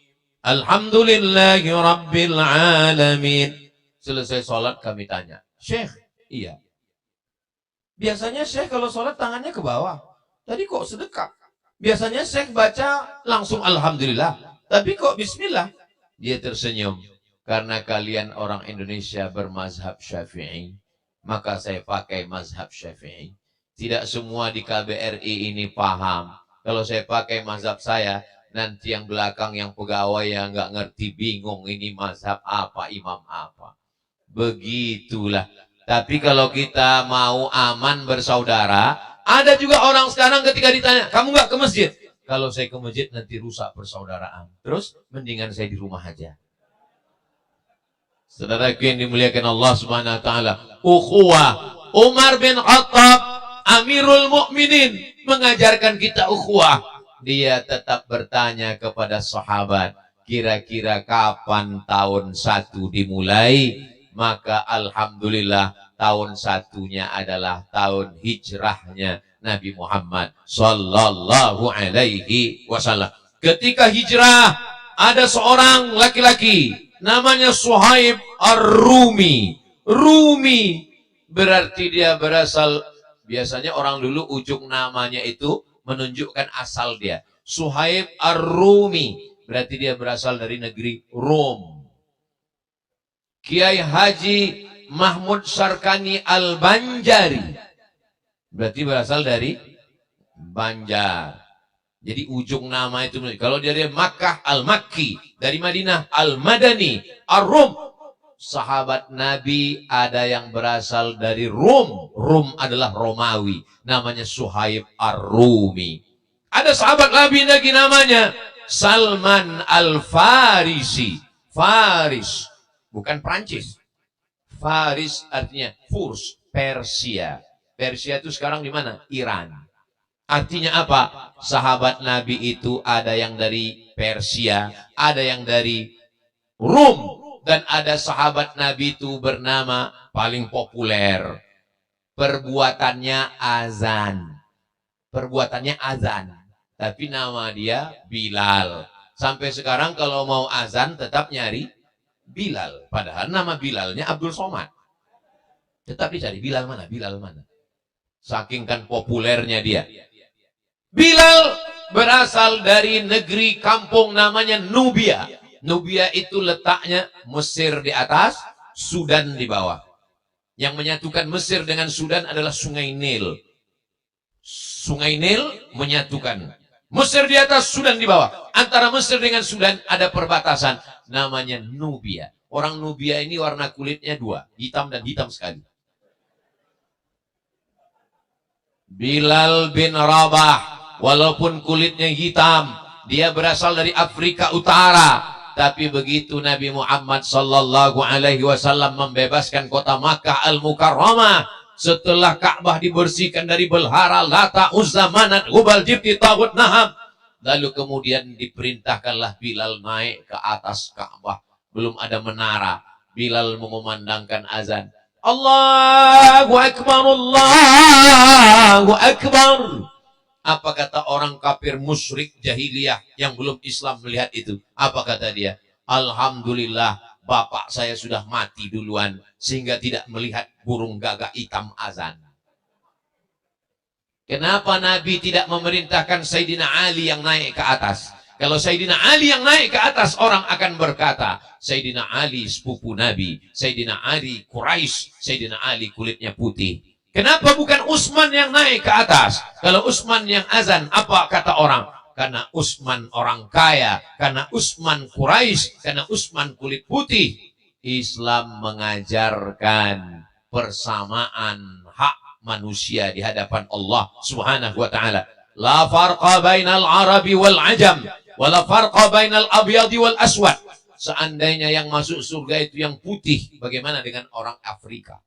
Alhamdulillahi Rabbil Alamin. Selesai sholat kami tanya, Syekh, iya. Biasanya Syekh kalau sholat tangannya ke bawah. Tadi kok sedekah? Biasanya Syekh baca langsung Alhamdulillah. Tapi kok bismillah? Dia tersenyum. karena kalian orang Indonesia bermazhab Syafi'i, maka saya pakai mazhab Syafi'i. Tidak semua di KBRI ini paham. Kalau saya pakai mazhab saya, nanti yang belakang yang pegawai yang nggak ngerti bingung ini mazhab apa, imam apa. Begitulah. Tapi kalau kita mau aman bersaudara, ada juga orang sekarang ketika ditanya, kamu nggak ke masjid? Kalau saya ke masjid nanti rusak persaudaraan. Terus mendingan saya di rumah aja. Saudaraku yang dimuliakan Allah Subhanahu wa taala, ukhuwah. Umar bin Khattab, Amirul Mukminin, mengajarkan kita ukhuwah. Dia tetap bertanya kepada sahabat, kira-kira kapan tahun 1 dimulai? Maka alhamdulillah tahun 1-nya adalah tahun hijrahnya Nabi Muhammad sallallahu alaihi wasallam. Ketika hijrah, ada seorang laki-laki namanya Suhaib Ar-Rumi. Rumi berarti dia berasal, biasanya orang dulu ujung namanya itu menunjukkan asal dia. Suhaib Ar-Rumi berarti dia berasal dari negeri Rom. Kiai Haji Mahmud Sarkani Al-Banjari berarti berasal dari Banjar. Jadi ujung nama itu, kalau dari Makkah Al-Makki, dari Madinah Al-Madani, Ar-Rum. Sahabat Nabi ada yang berasal dari Rum. Rum adalah Romawi. Namanya Suhaib Ar-Rumi. Ada sahabat Nabi lagi namanya Salman Al-Farisi. Faris, bukan Prancis. Faris artinya Furs, Persia. Persia itu sekarang di mana? Iran. Artinya apa? Sahabat Nabi itu ada yang dari Persia, ada yang dari Rum, dan ada sahabat Nabi itu bernama paling populer. Perbuatannya azan. Perbuatannya azan. Tapi nama dia Bilal. Sampai sekarang kalau mau azan tetap nyari Bilal. Padahal nama Bilalnya Abdul Somad. Tetap dicari Bilal mana, Bilal mana. Saking kan populernya dia. Bilal berasal dari negeri kampung namanya Nubia. Nubia itu letaknya Mesir di atas, Sudan di bawah. Yang menyatukan Mesir dengan Sudan adalah Sungai Nil. Sungai Nil menyatukan Mesir di atas, Sudan di bawah. Antara Mesir dengan Sudan ada perbatasan namanya Nubia. Orang Nubia ini warna kulitnya dua, hitam dan hitam sekali. Bilal bin Rabah, walaupun kulitnya hitam, dia berasal dari Afrika Utara. Tapi begitu Nabi Muhammad sallallahu alaihi wasallam membebaskan kota Makkah Al-Mukarramah, setelah Ka'bah dibersihkan dari belhara Lata, Uzza, Manat, Hubal, Jibti, Tagut, Naham, lalu kemudian diperintahkanlah Bilal naik ke atas Ka'bah. Belum ada menara. Bilal mengumandangkan azan. Allahu Akbar, Allahu Akbar. Apa kata orang kafir musyrik jahiliyah yang belum Islam melihat itu? Apa kata dia? Alhamdulillah, bapak saya sudah mati duluan sehingga tidak melihat burung gagak hitam azan. Kenapa Nabi tidak memerintahkan Sayyidina Ali yang naik ke atas? Kalau Sayyidina Ali yang naik ke atas, orang akan berkata, Sayyidina Ali sepupu Nabi, Sayyidina Ali Quraisy, Sayyidina Ali kulitnya putih. Kenapa bukan Utsman yang naik ke atas? Kalau Utsman yang azan, apa kata orang? Karena Utsman orang kaya, karena Utsman Quraisy, karena Utsman kulit putih. Islam mengajarkan persamaan hak manusia di hadapan Allah Subhanahu wa taala. La farqa bainal Arabi wal Ajam, wala farqa bainal abyadi wal aswad. Seandainya yang masuk surga itu yang putih, bagaimana dengan orang Afrika?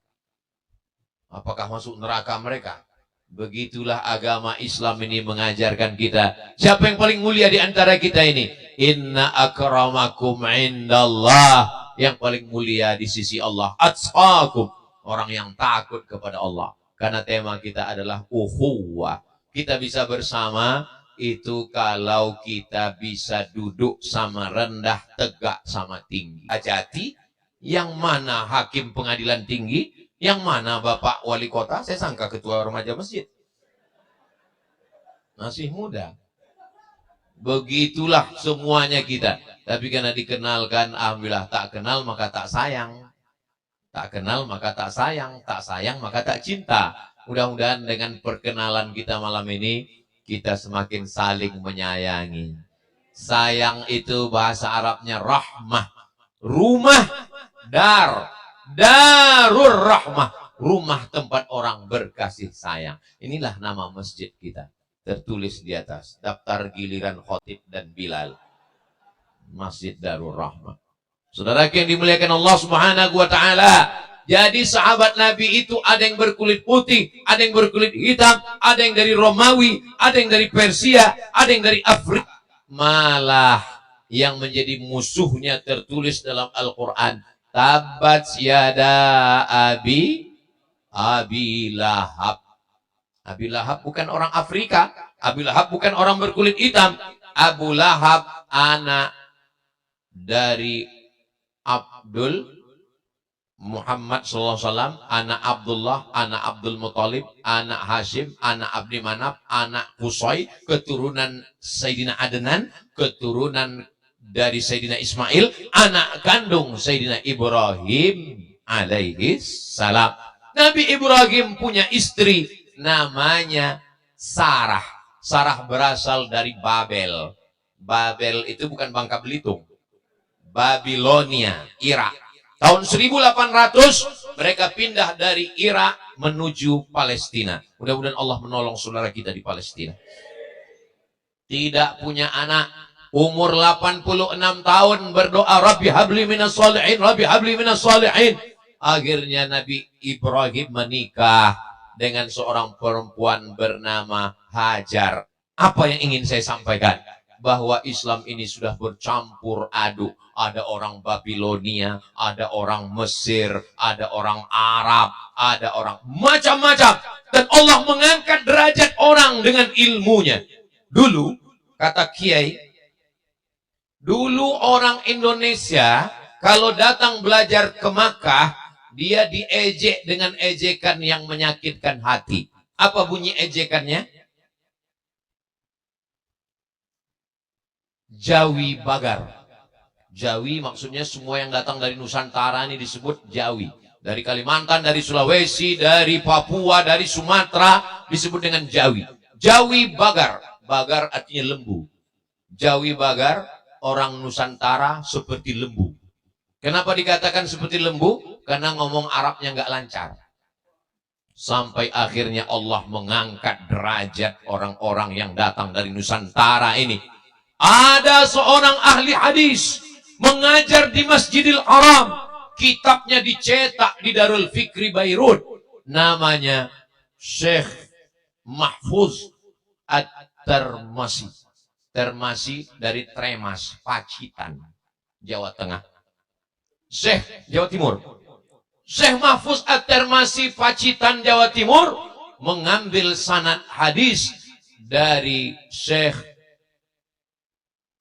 Apakah masuk neraka mereka? Begitulah agama Islam ini mengajarkan kita. Siapa yang paling mulia di antara kita ini? Inna akramakum indallah. Yang paling mulia di sisi Allah, atqakum, orang yang takut kepada Allah. Karena tema kita adalah ukhuwah. Kita bisa bersama itu kalau kita bisa duduk sama rendah, tegak sama tinggi. Ajati, yang mana hakim pengadilan tinggi, yang mana bapak wali kota, saya sangka ketua remaja masjid. Masih muda. Begitulah semuanya kita. Tapi karena dikenalkan, alhamdulillah. Tak kenal maka tak sayang. Tak kenal maka tak sayang. Tak sayang maka tak cinta. Mudah-mudahan dengan perkenalan kita malam ini, kita semakin saling menyayangi. Sayang itu bahasa Arabnya rahmah. Rumah, darur rahmah. Rumah tempat orang berkasih sayang. Inilah nama masjid kita. Tertulis di atas daftar giliran khotib dan Bilal. Masjid Darur Rahmah. Saudara yang dimuliakan Allah Subhanahu wa taala. Jadi sahabat Nabi itu ada yang berkulit putih, ada yang berkulit hitam, ada yang dari Romawi, ada yang dari Persia, ada yang dari Afrika. Malah yang menjadi musuhnya tertulis dalam Al-Qur'an, tabat yada Abi Lahab. Abi Lahab bukan orang Afrika. Abi Lahab bukan orang berkulit hitam. Abu Lahab anak dari Abdul Muhammad SAW, anak Abdullah, anak Abdul Muthalib, anak Hashim, anak Abdi Manaf, anak Qusay, keturunan Sayyidina Adnan, keturunan dari Sayyidina Ismail, anak kandung Sayyidina Ibrahim alaihi salam. Nabi Ibrahim punya istri namanya Sarah. Sarah berasal dari Babel. Babel itu bukan Bangka Belitung. Babilonia, Irak. Tahun 1800 mereka pindah dari Irak menuju Palestina. Mudah-mudahan Allah menolong saudara kita di Palestina. Tidak punya anak. Umur 86 tahun berdoa, Rabbi habli minas shalihin, Rabbi habli minas shalihin. Akhirnya Nabi Ibrahim menikah dengan seorang perempuan bernama Hajar. Apa yang ingin saya sampaikan? Bahwa Islam ini sudah bercampur aduk. Ada orang Babilonia, ada orang Mesir, ada orang Arab, ada orang macam-macam. Dan Allah mengangkat derajat orang dengan ilmunya. Dulu, kata Kiai, dulu orang Indonesia kalau datang belajar ke Makkah, dia diejek dengan ejekan yang menyakitkan hati. Apa bunyi ejekannya? Jawi Bagar. Jawi maksudnya semua yang datang dari Nusantara ini disebut Jawi. Dari Kalimantan, dari Sulawesi, dari Papua, dari Sumatera disebut dengan Jawi. Jawi Bagar. Bagar artinya lembu. Jawi Bagar, orang Nusantara seperti lembu. Kenapa dikatakan seperti lembu? Karena ngomong Arabnya nggak lancar. Sampai akhirnya Allah mengangkat derajat orang-orang yang datang dari Nusantara ini. Ada seorang ahli hadis mengajar di Masjidil Haram. Kitabnya dicetak di Darul Fikri Beirut. Namanya Syekh Mahfuz At-Termasi. Termasi dari Tremas, Pacitan, Jawa Tengah. Syekh Jawa Timur. Syekh Mahfuz At-Termasi, Pacitan, Jawa Timur, mengambil sanad hadis dari Syekh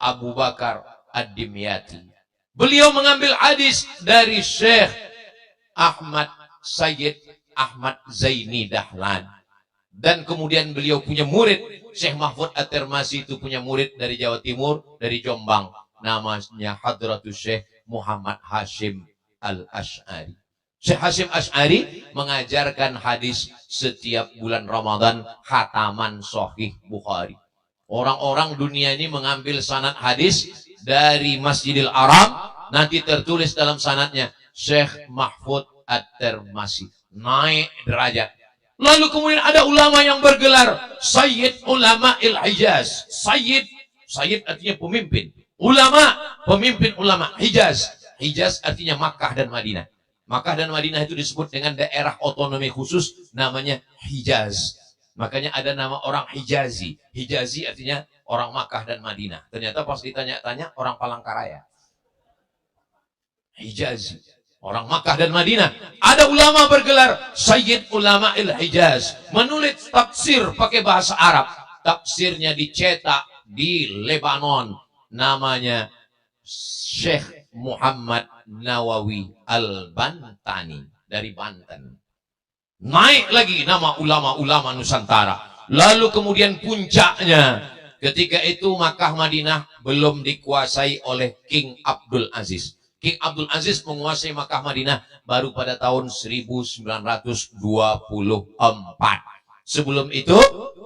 Abu Bakar Ad-Dimyati. Beliau mengambil hadis dari Syekh Sayyid Ahmad Zaini Dahlan. Dan kemudian beliau punya murid, Syekh Mahfuz At-Termasi itu punya murid dari Jawa Timur, dari Jombang. Namanya Hadratus Syekh Muhammad Hashim Al-Ash'ari. Syekh Hashim Ash'ari mengajarkan hadis setiap bulan Ramadan, khataman Sahih Bukhari. Orang-orang dunia ini mengambil sanad hadis dari Masjidil Haram, nanti tertulis dalam sanadnya Syekh Mahfuz At-Termasi. Naik derajat. Lalu kemudian ada ulama yang bergelar Sayyid Ulama Il-Hijaz. Sayyid artinya pemimpin. Ulama, pemimpin ulama. Hijaz. Hijaz artinya Makkah dan Madinah. Makkah dan Madinah itu disebut dengan daerah otonomi khusus, namanya Hijaz. Makanya ada nama orang Hijazi. Hijazi artinya orang Makkah dan Madinah. Ternyata pas ditanya-tanya orang Palangkaraya. Hijazi. Orang Makkah dan Madinah. Ada ulama bergelar Sayyid Ulama Il-Hijaz. Menulis tafsir pakai bahasa Arab. Tafsirnya dicetak di Lebanon. Namanya Syekh Muhammad Nawawi Al-Bantani. Dari Banten. Naik lagi nama ulama-ulama Nusantara. Lalu kemudian puncaknya Ketika itu Makkah Madinah belum dikuasai oleh King Abdul Aziz. King Abdul Aziz menguasai Makkah Madinah baru pada tahun 1924. Sebelum itu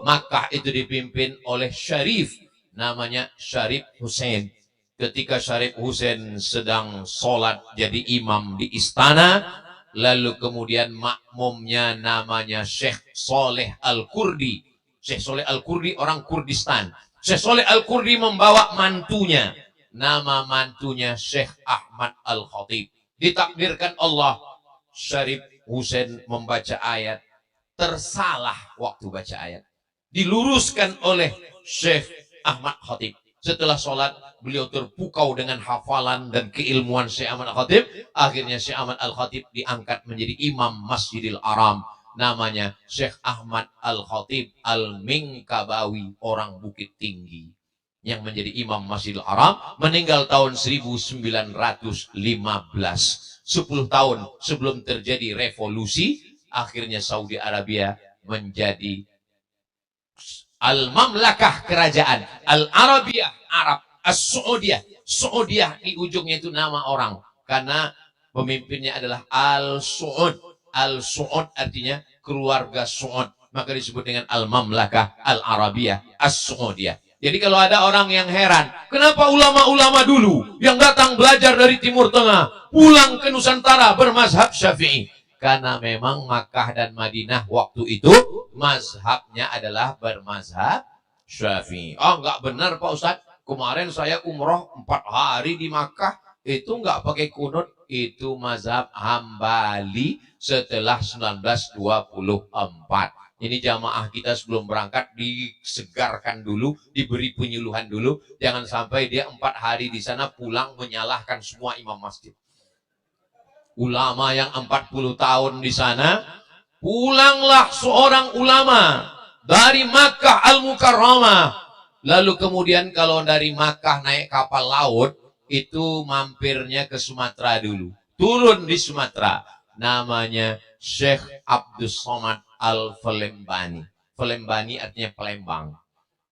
Makkah itu dipimpin oleh Syarif, namanya Syarif Hussein. Ketika Syarif Hussein sedang sholat jadi imam di istana, lalu kemudian makmumnya namanya Syekh Soleh Al-Kurdi. Syekh Soleh Al-Kurdi orang Kurdistan. Syekh Soleh Al-Kurdi membawa mantunya. Nama mantunya Syekh Ahmad Al-Khatib. Ditakdirkan Allah, Syarif Hussein membaca ayat, tersalah waktu baca ayat. Diluruskan oleh Syekh Ahmad Khatib. Setelah sholat, beliau terpukau dengan hafalan dan keilmuan Syekh Ahmad Al-Khatib. Akhirnya Syekh Ahmad Al-Khatib diangkat menjadi imam Masjidil Haram. Namanya Syekh Ahmad Al-Khatib Al-Minkabawi, orang Bukit Tinggi, yang menjadi imam Masjidil Haram, meninggal tahun 1915. 10 tahun sebelum terjadi revolusi, akhirnya Saudi Arabia menjadi Al-Mamlakah, kerajaan Al-Arabiyah, Arab, As-Saudiyah. Saudiyah di ujungnya itu nama orang, karena pemimpinnya adalah Al-Saud. Al-Saud artinya keluarga Saud, maka disebut dengan Al-Mamlakah Al-Arabiyah As-Saudiyah. Jadi kalau ada orang yang heran, kenapa ulama-ulama dulu yang datang belajar dari Timur Tengah pulang ke Nusantara bermazhab Syafi'i? Karena memang Makkah dan Madinah waktu itu mazhabnya adalah bermazhab Syafi'i. Oh, enggak benar Pak Ustadz. Kemarin saya umroh 4 hari di Makkah, itu enggak pakai kunut. Itu mazhab Hambali setelah 1924. Ini jamaah kita sebelum berangkat disegarkan dulu, diberi penyuluhan dulu. Jangan sampai dia 4 hari di sana pulang menyalahkan semua imam masjid. Ulama yang 40 tahun di sana, pulanglah seorang ulama dari Makkah Al-Mukarramah. Lalu kemudian kalau dari Makkah naik kapal laut, itu mampirnya ke Sumatera dulu. Turun di Sumatera. Namanya Syekh Abdus Somad Al-Falembani. Falembani artinya Palembang.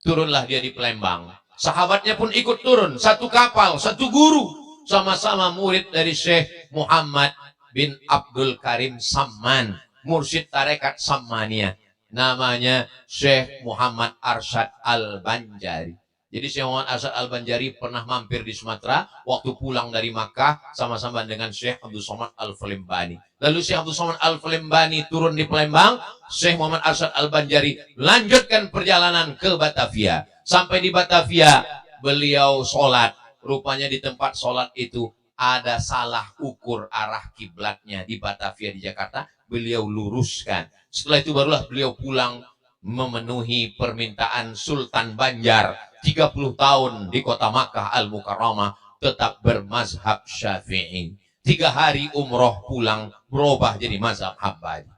Turunlah dia di Palembang. Sahabatnya pun ikut turun. Satu kapal, satu guru. Sama-sama murid dari Syekh Muhammad bin Abdul Karim Samman, mursyid tarekat Sammaniyah. Namanya Syekh Muhammad Arsyad Al-Banjari. Jadi Syekh Muhammad Arsyad Al-Banjari pernah mampir di Sumatera waktu pulang dari Makkah sama-sama dengan Syekh Abdul Somad Al-Falembani. Lalu Syekh Abdul Somad Al-Falembani turun di Palembang, Syekh Muhammad Arsyad Al-Banjari lanjutkan perjalanan ke Batavia. Sampai di Batavia beliau sholat. Rupanya di tempat sholat itu ada salah ukur arah kiblatnya di Batavia di Jakarta. Beliau luruskan. Setelah itu barulah beliau pulang memenuhi permintaan Sultan Banjar. 30 tahun di kota Makkah Al-Mukarramah tetap bermazhab Syafi'i. 3 hari umroh pulang berubah jadi mazhab Hambali.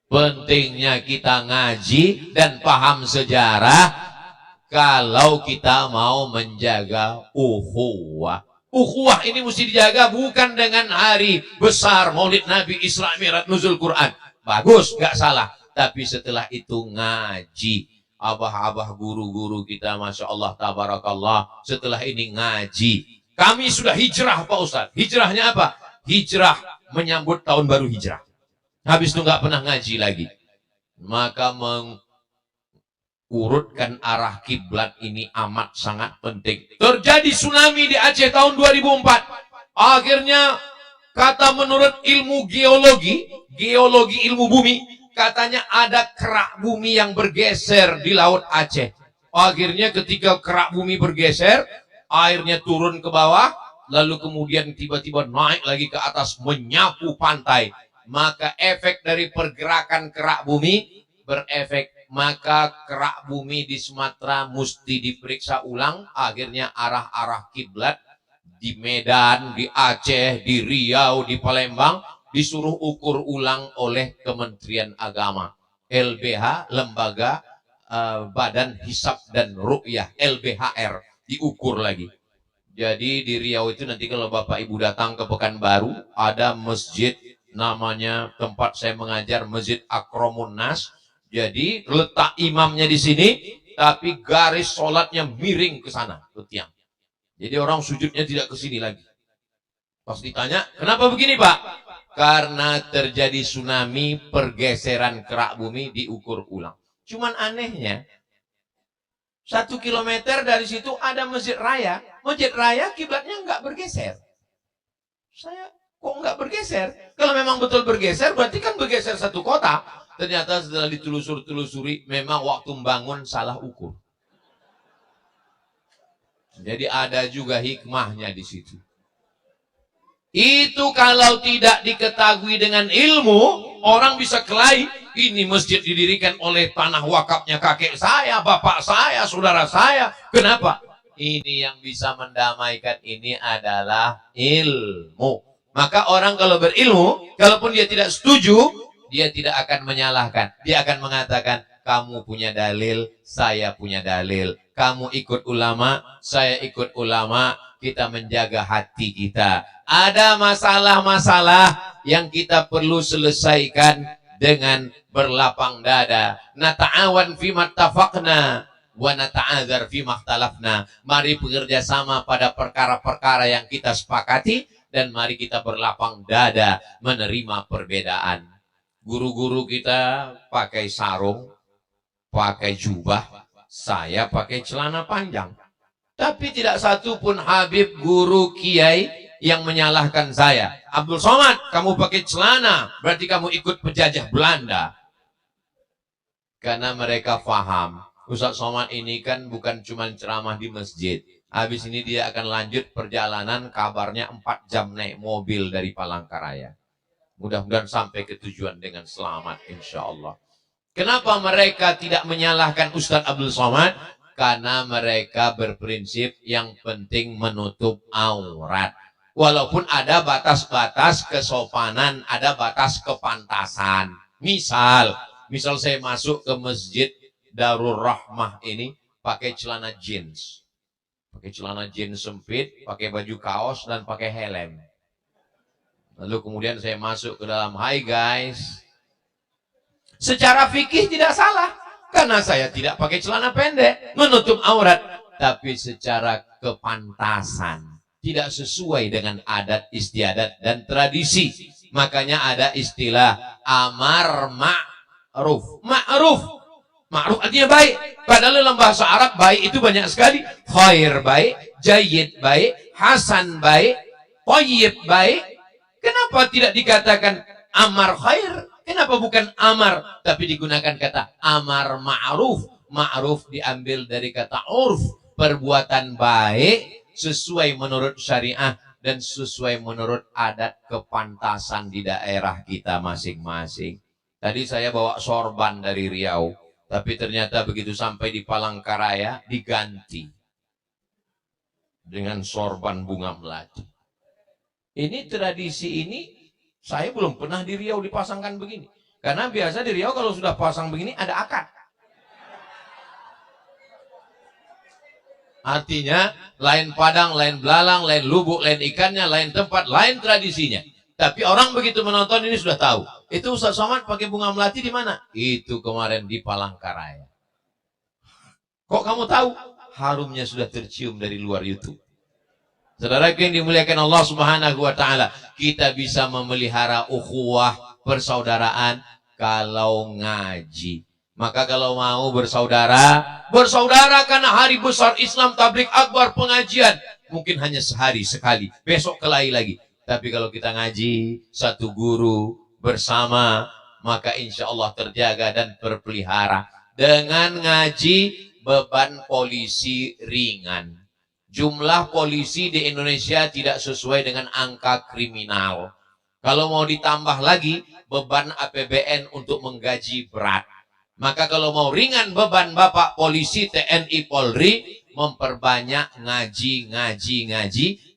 Pentingnya kita ngaji dan paham sejarah kalau kita mau menjaga ukhuwah. Ukhuwah ini mesti dijaga bukan dengan hari besar Maulid Nabi, Isra Mi'raj, Nuzul Quran. Bagus, nggak salah. Tapi setelah itu ngaji. Abah-abah guru-guru kita, Masya Allah, Tabarakallah, setelah ini ngaji. Kami sudah hijrah Pak Ustadz. Hijrahnya apa? Hijrah menyambut tahun baru hijrah. Habis itu nggak pernah ngaji lagi. Maka mengurutkan arah kiblat ini amat sangat penting. Terjadi tsunami di Aceh tahun 2004. Akhirnya kata menurut ilmu geologi ilmu bumi, katanya ada kerak bumi yang bergeser di laut Aceh. Akhirnya ketika kerak bumi bergeser, airnya turun ke bawah, lalu kemudian tiba-tiba naik lagi ke atas menyapu pantai. Maka efek dari pergerakan kerak bumi berefek, maka kerak bumi di Sumatera mesti diperiksa ulang. Akhirnya arah-arah kiblat di Medan, di Aceh, di Riau, di Palembang disuruh ukur ulang oleh Kementerian Agama. LBH, Lembaga Badan Hisab dan Ru'yah, LBHR, diukur lagi. Jadi di Riau itu nanti kalau Bapak Ibu datang ke Pekanbaru, ada masjid namanya tempat saya mengajar, Masjid Akromun Nas. Jadi letak imamnya di sini, tapi garis sholatnya miring ke sana, ke tiang. Jadi orang sujudnya tidak ke sini lagi. Pas ditanya, kenapa begini Pak? Karena terjadi tsunami, pergeseran kerak bumi diukur ulang. Cuman anehnya, 1 kilometer dari situ ada masjid raya. Masjid raya kiblatnya nggak bergeser. Saya kok nggak bergeser? Kalau memang betul bergeser, berarti kan bergeser satu kota. Ternyata setelah ditelusuri, memang waktu membangun salah ukur. Jadi ada juga hikmahnya di situ. Itu kalau tidak diketahui dengan ilmu, orang bisa kelahi. Ini masjid didirikan oleh tanah wakafnya kakek saya, bapak saya, saudara saya. Kenapa? Ini yang bisa mendamaikan ini adalah ilmu. Maka orang kalau berilmu, kalaupun dia tidak setuju, dia tidak akan menyalahkan. Dia akan mengatakan, kamu punya dalil, saya punya dalil. Kamu ikut ulama, saya ikut ulama. Kita menjaga hati kita. Ada masalah-masalah yang kita perlu selesaikan dengan berlapang dada. Nata'awan fima tafaqna wa nata'adzar fima ikhtalafna. Mari bekerja sama pada perkara-perkara yang kita sepakati dan mari kita berlapang dada menerima perbedaan. Guru-guru kita pakai sarung, pakai jubah, saya pakai celana panjang. Tapi tidak satu pun Habib, guru, kiai yang menyalahkan saya. Abdul Somad, kamu pakai celana, berarti kamu ikut penjajah Belanda. Karena mereka faham, Ustaz Somad ini kan bukan cuma ceramah di masjid. Habis ini dia akan lanjut perjalanan, kabarnya 4 jam naik mobil dari Palangkaraya. Mudah-mudahan sampai ke tujuan dengan selamat, insya Allah. Kenapa mereka tidak menyalahkan Ustaz Abdul Somad? Karena mereka berprinsip yang penting menutup aurat. Walaupun ada batas-batas kesopanan, ada batas kepantasan. Misal saya masuk ke masjid Darul Rahmah ini pakai celana jeans. Pakai celana jeans sempit, pakai baju kaos, dan pakai helm. Lalu kemudian saya masuk ke dalam, hai guys. Secara fikih tidak salah. Karena saya tidak pakai celana pendek, menutup aurat. Tapi secara kepantasan, tidak sesuai dengan adat istiadat dan tradisi. Makanya ada istilah amar ma'ruf. Ma'ruf artinya baik. Padahal dalam bahasa Arab baik itu banyak sekali. Khair baik, jayyid baik, hasan baik, thayyib baik. Kenapa tidak dikatakan amar khair? Kenapa bukan amar, tapi digunakan kata amar ma'ruf. Ma'ruf diambil dari kata urf, perbuatan baik sesuai menurut syariah dan sesuai menurut adat kepantasan di daerah kita masing-masing. Tadi saya bawa sorban dari Riau, tapi ternyata begitu sampai di Palangkaraya diganti dengan sorban bunga melati. Ini tradisi ini saya belum pernah di Riau dipasangkan begini. Karena biasa di Riau kalau sudah pasang begini ada akad. Artinya lain padang, lain belalang, lain lubuk, lain ikannya, lain tempat, lain tradisinya. Tapi orang begitu menonton ini sudah tahu. Itu Ustaz Somad pakai bunga melati di mana? Itu kemarin di Palangkaraya. Kok kamu tahu? Harumnya sudah tercium dari luar YouTube. Saudara yang dimuliakan Allah Subhanahu wa taala, kita bisa memelihara ukhuwah, persaudaraan kalau ngaji. Maka kalau mau bersaudara karena hari besar Islam Tabligh Akbar pengajian, mungkin hanya sehari sekali, besok kelahi lagi. Tapi kalau kita ngaji satu guru bersama, maka insya Allah terjaga dan terpelihara. Dengan ngaji beban polisi ringan. Jumlah polisi di Indonesia tidak sesuai dengan angka kriminal. Kalau mau ditambah lagi, beban APBN untuk menggaji berat. Maka kalau mau ringan beban Bapak polisi, TNI, Polri, memperbanyak ngaji.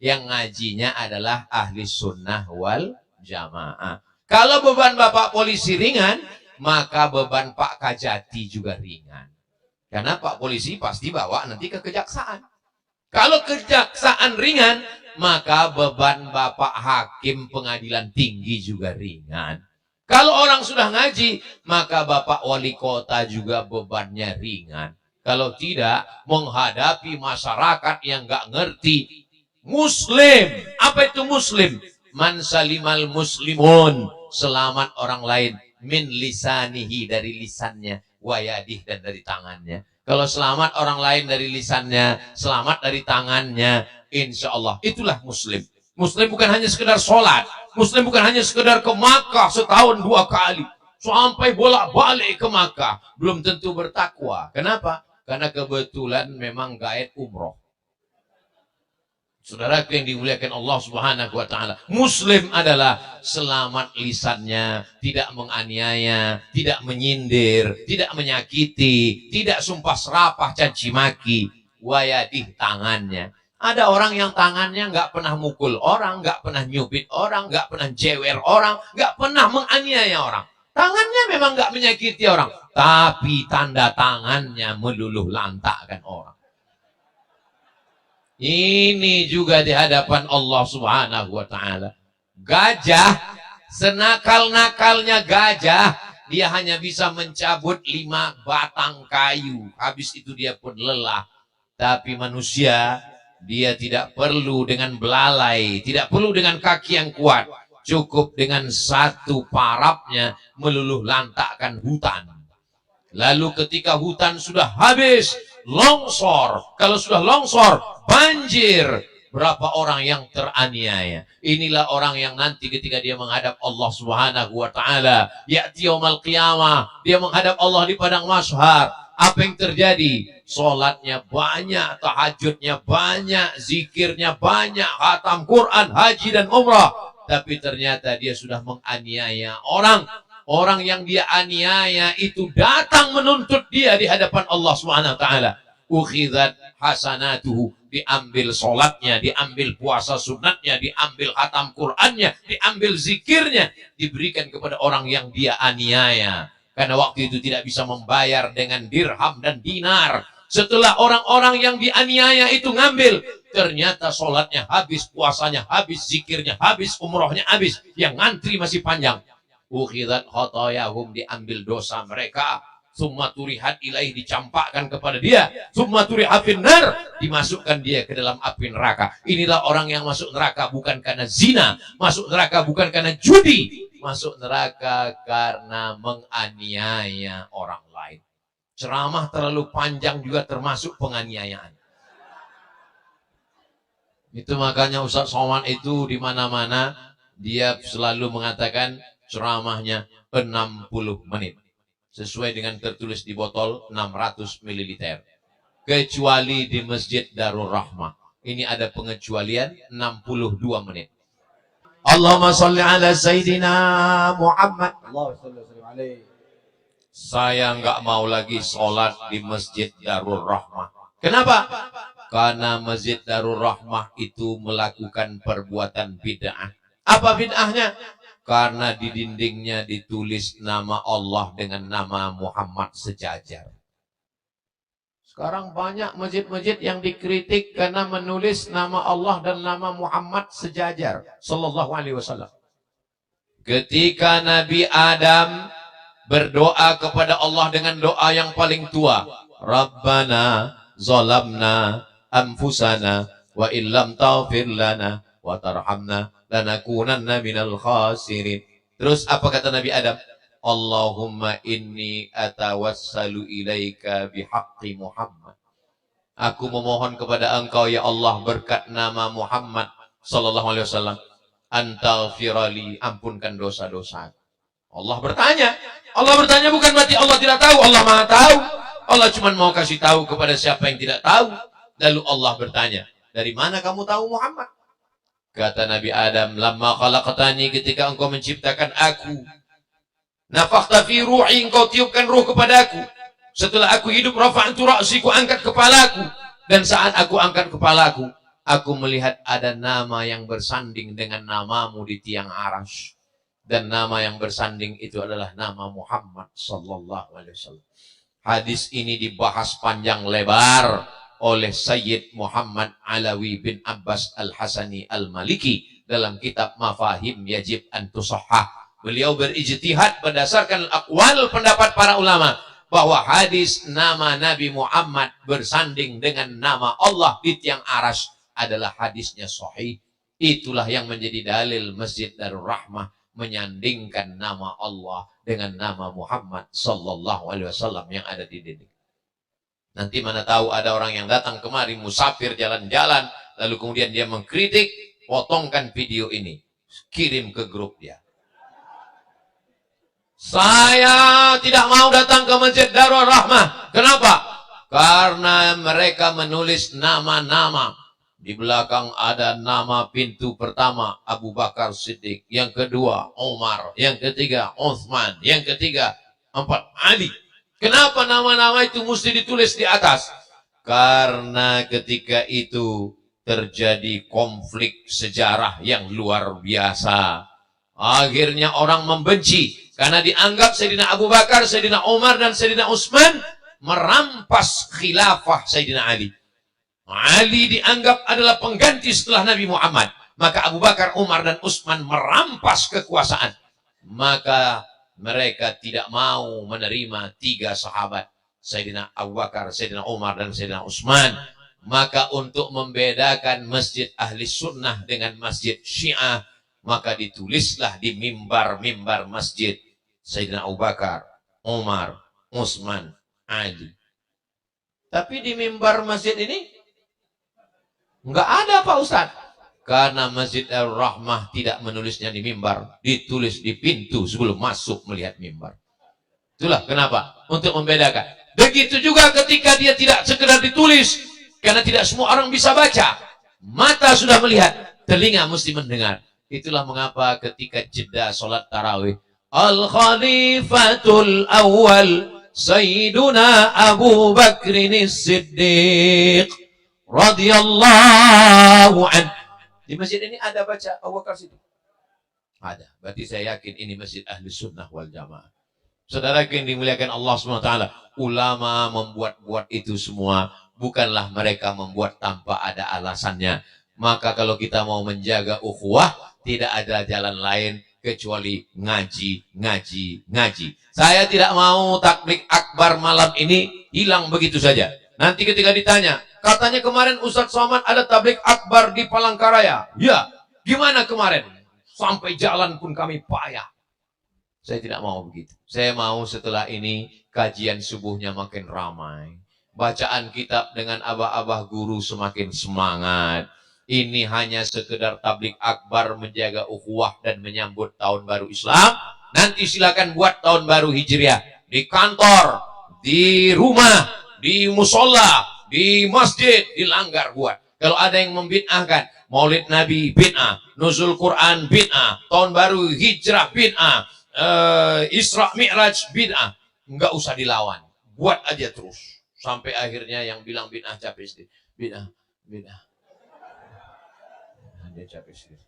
Yang ngajinya adalah ahli sunnah wal jamaah. Kalau beban Bapak polisi ringan, maka beban Pak Kajati juga ringan. Karena Pak polisi pasti bawa nanti ke kejaksaan. Kalau kejaksaan ringan, maka beban Bapak hakim pengadilan tinggi juga ringan. Kalau orang sudah ngaji, maka Bapak wali kota juga bebannya ringan. Kalau tidak, menghadapi masyarakat yang nggak ngerti. Muslim, apa itu Muslim? Man salimal muslimun, selamat orang lain, min lisanihi, dari lisannya, wayadih, dan dari tangannya. Kalau selamat orang lain dari lisannya, selamat dari tangannya, insya Allah itulah Muslim. Muslim bukan hanya sekedar sholat, Muslim bukan hanya sekedar ke Makkah setahun 2 kali, sampai bolak-balik ke Makkah, belum tentu bertakwa. Kenapa? Karena kebetulan memang gaet umroh. Saudaraku yang dimuliakan Allah Subhanahu wa taala, Muslim adalah selamat lisannya, tidak menganiaya, tidak menyindir, tidak menyakiti, tidak sumpah serapah caci maki, wayadih, tangannya. Ada orang yang tangannya nggak pernah mukul orang, nggak pernah nyubit orang, nggak pernah jewer orang, nggak pernah menganiaya orang. Tangannya memang nggak menyakiti orang, tapi tanda tangannya meluluh lantakkan orang. Ini juga di hadapan Allah Subhanahu wa taala. Gajah, senakal-nakalnya gajah, dia hanya bisa mencabut 5 batang kayu. Habis itu dia pun lelah. Tapi manusia, dia tidak perlu dengan belalai, tidak perlu dengan kaki yang kuat. Cukup dengan 1 parapnya meluluh lantakkan hutan. Lalu ketika hutan sudah habis, longsor. Kalau sudah longsor, banjir. Berapa orang yang teraniaya. Inilah orang yang nanti ketika dia menghadap Allah Subhanahu wa taala, ya'ti yaumal qiyamah, dia menghadap Allah di padang mahsyar. Apa yang terjadi? Salatnya banyak, tahajudnya banyak, zikirnya banyak, khatam Quran, haji dan umrah. Tapi ternyata dia sudah menganiaya orang. Orang yang dia aniaya itu datang menuntut dia di hadapan Allah Subhanahu wa taala. Ukhidzat hasanatuhu, diambil salatnya, diambil puasa sunatnya, diambil khatam Qur'annya, diambil zikirnya, diberikan kepada orang yang dia aniaya. Karena waktu itu tidak bisa membayar dengan dirham dan dinar. Setelah orang-orang yang dianiaya itu ngambil, ternyata sholatnya habis, puasanya habis, zikirnya habis, umrohnya habis, yang ngantri masih panjang. Ukhidat khotoyahum, diambil dosa mereka. Summa turihat ilaih, dicampakkan kepada dia. Summa turihat finnar, dimasukkan dia ke dalam api neraka. Inilah orang yang masuk neraka bukan karena zina, masuk neraka bukan karena judi, masuk neraka karena menganiaya orang lain. Ceramah terlalu panjang juga termasuk penganiayaan. Itu makanya Ustaz Somad itu di mana-mana dia selalu mengatakan ceramahnya 60 menit. Sesuai dengan tertulis di botol 600 ml. Kecuali di Masjid Darul Rahmah. Ini ada pengecualian 62 menit. Allahumma salli ala Sayyidina Muhammad. Saya nggak mau lagi sholat di Masjid Darul Rahmah. Kenapa? Karena Masjid Darul Rahmah itu melakukan perbuatan bid'ah. Apa bid'ahnya? Karena di dindingnya ditulis nama Allah dengan nama Muhammad sejajar. Sekarang banyak masjid-masjid yang dikritik karena menulis nama Allah dan nama Muhammad sejajar. Sallallahu alaihi wasallam. Ketika Nabi Adam berdoa kepada Allah dengan doa yang paling tua. Rabbana zalamna anfusana wa illam taghfir lana wa tarhamna lanakunanna minal khasirin. Terus apa kata Nabi Adam? Allahumma inni atawassalu ilaika bihaqqi Muhammad. Aku memohon kepada engkau ya Allah berkat nama Muhammad sallallahu alaihi wasallam, antaghfirali, ampunkan dosa-dosa. Allah bertanya bukan berarti Allah tidak tahu, Allah Maha tahu. Allah cuma mau kasih tahu kepada siapa yang tidak tahu. Lalu Allah bertanya, dari mana kamu tahu Muhammad? Kata Nabi Adam, lamma khalaqtani, ketika engkau menciptakan aku, nafakhta fi ruhi, engkau tiupkan ruh kepadaku. Setelah aku hidup, rafa'tu ra'si, ku angkat kepalaku. Dan saat aku angkat kepalaku, aku melihat ada nama yang bersanding dengan namamu di tiang arasy. Dan nama yang bersanding itu adalah nama Muhammad sallallahu alaihi wasallam. Hadis ini dibahas panjang lebar oleh Sayyid Muhammad Alawi bin Abbas Al-Hasani Al-Maliki dalam kitab Mafahim Yajib an Tusahhah. Beliau berijtihad berdasarkan aqwal pendapat para ulama bahwa hadis nama Nabi Muhammad bersanding dengan nama Allah di tiang aras adalah hadisnya sahih. Itulah yang menjadi dalil Masjid Darul Rahmah menyandingkan nama Allah dengan nama Muhammad sallallahu alaihi wasallam yang ada di dinding. Nanti mana tahu ada orang yang datang kemari musafir jalan-jalan lalu kemudian dia mengkritik, potongkan video ini, kirim ke grup dia. Saya tidak mau datang ke Masjid Darul Rahmah. Kenapa? Karena mereka menulis nama-nama. Di belakang ada nama pintu pertama Abu Bakar Siddiq, yang kedua Umar, yang ketiga Uthman, yang ketiga Ali. Kenapa nama-nama itu mesti ditulis di atas? Karena ketika itu terjadi konflik sejarah yang luar biasa. Akhirnya orang membenci karena dianggap Sayyidina Abu Bakar, Sayyidina Umar dan Sayyidina Utsman merampas khilafah Sayyidina Ali. Ali dianggap adalah pengganti setelah Nabi Muhammad. Maka Abu Bakar, Umar dan Utsman merampas kekuasaan. Maka mereka tidak mau menerima tiga sahabat, Sayyidina Abu Bakar, Sayyidina Umar dan Sayyidina Utsman. Maka untuk membedakan masjid ahli sunnah dengan masjid syiah, maka ditulislah di mimbar-mimbar masjid Sayyidina Abu Bakar, Umar, Utsman, Ali. Tapi di mimbar masjid ini enggak ada Pak Ustaz. Karena Masjid Ar-Rahmah tidak menulisnya di mimbar, ditulis di pintu sebelum masuk melihat mimbar. Itulah kenapa, untuk membedakan. Begitu juga ketika dia tidak sekedar ditulis, karena tidak semua orang bisa baca. Mata sudah melihat, telinga mesti mendengar. Itulah mengapa ketika jeda sholat tarawih, Al-Khalifatul Awwal Sayyiduna Abu Bakrin Siddiq radhiyallahu anhu. Di masjid ini ada baca Abu Bakar Siddiq? Ada. Berarti saya yakin ini masjid ahli sunnah wal jamaah. Saudara yang dimuliakan Allah SWT, ulama membuat-buat itu semua, bukanlah mereka membuat tanpa ada alasannya. Maka kalau kita mau menjaga ukhuwah, tidak ada jalan lain kecuali ngaji, ngaji, ngaji. Saya tidak mau takbir akbar malam ini hilang begitu saja. Nanti ketika ditanya, katanya kemarin Ustadz Somad ada tablik akbar di Palangkaraya. Ya, gimana kemarin? Sampai jalan pun kami payah. Saya tidak mau begitu. Saya mau setelah ini kajian subuhnya makin ramai. Bacaan kitab dengan abah-abah guru semakin semangat. Ini hanya sekedar tablik akbar menjaga ukhuwah dan menyambut tahun baru Islam. Nanti silakan buat tahun baru Hijriah. Di kantor, di rumah, di musola, di masjid, dilanggar buat. Kalau ada yang membid'ahkan, Maulid Nabi bid'ah, Nuzul Quran bid'ah, tahun baru Hijrah bid'ah, Isra Mi'raj bid'ah, enggak usah dilawan, buat aja terus sampai akhirnya yang bilang bid'ah capek sendiri. Bid'ah, bid'ah. Dia capek sendiri.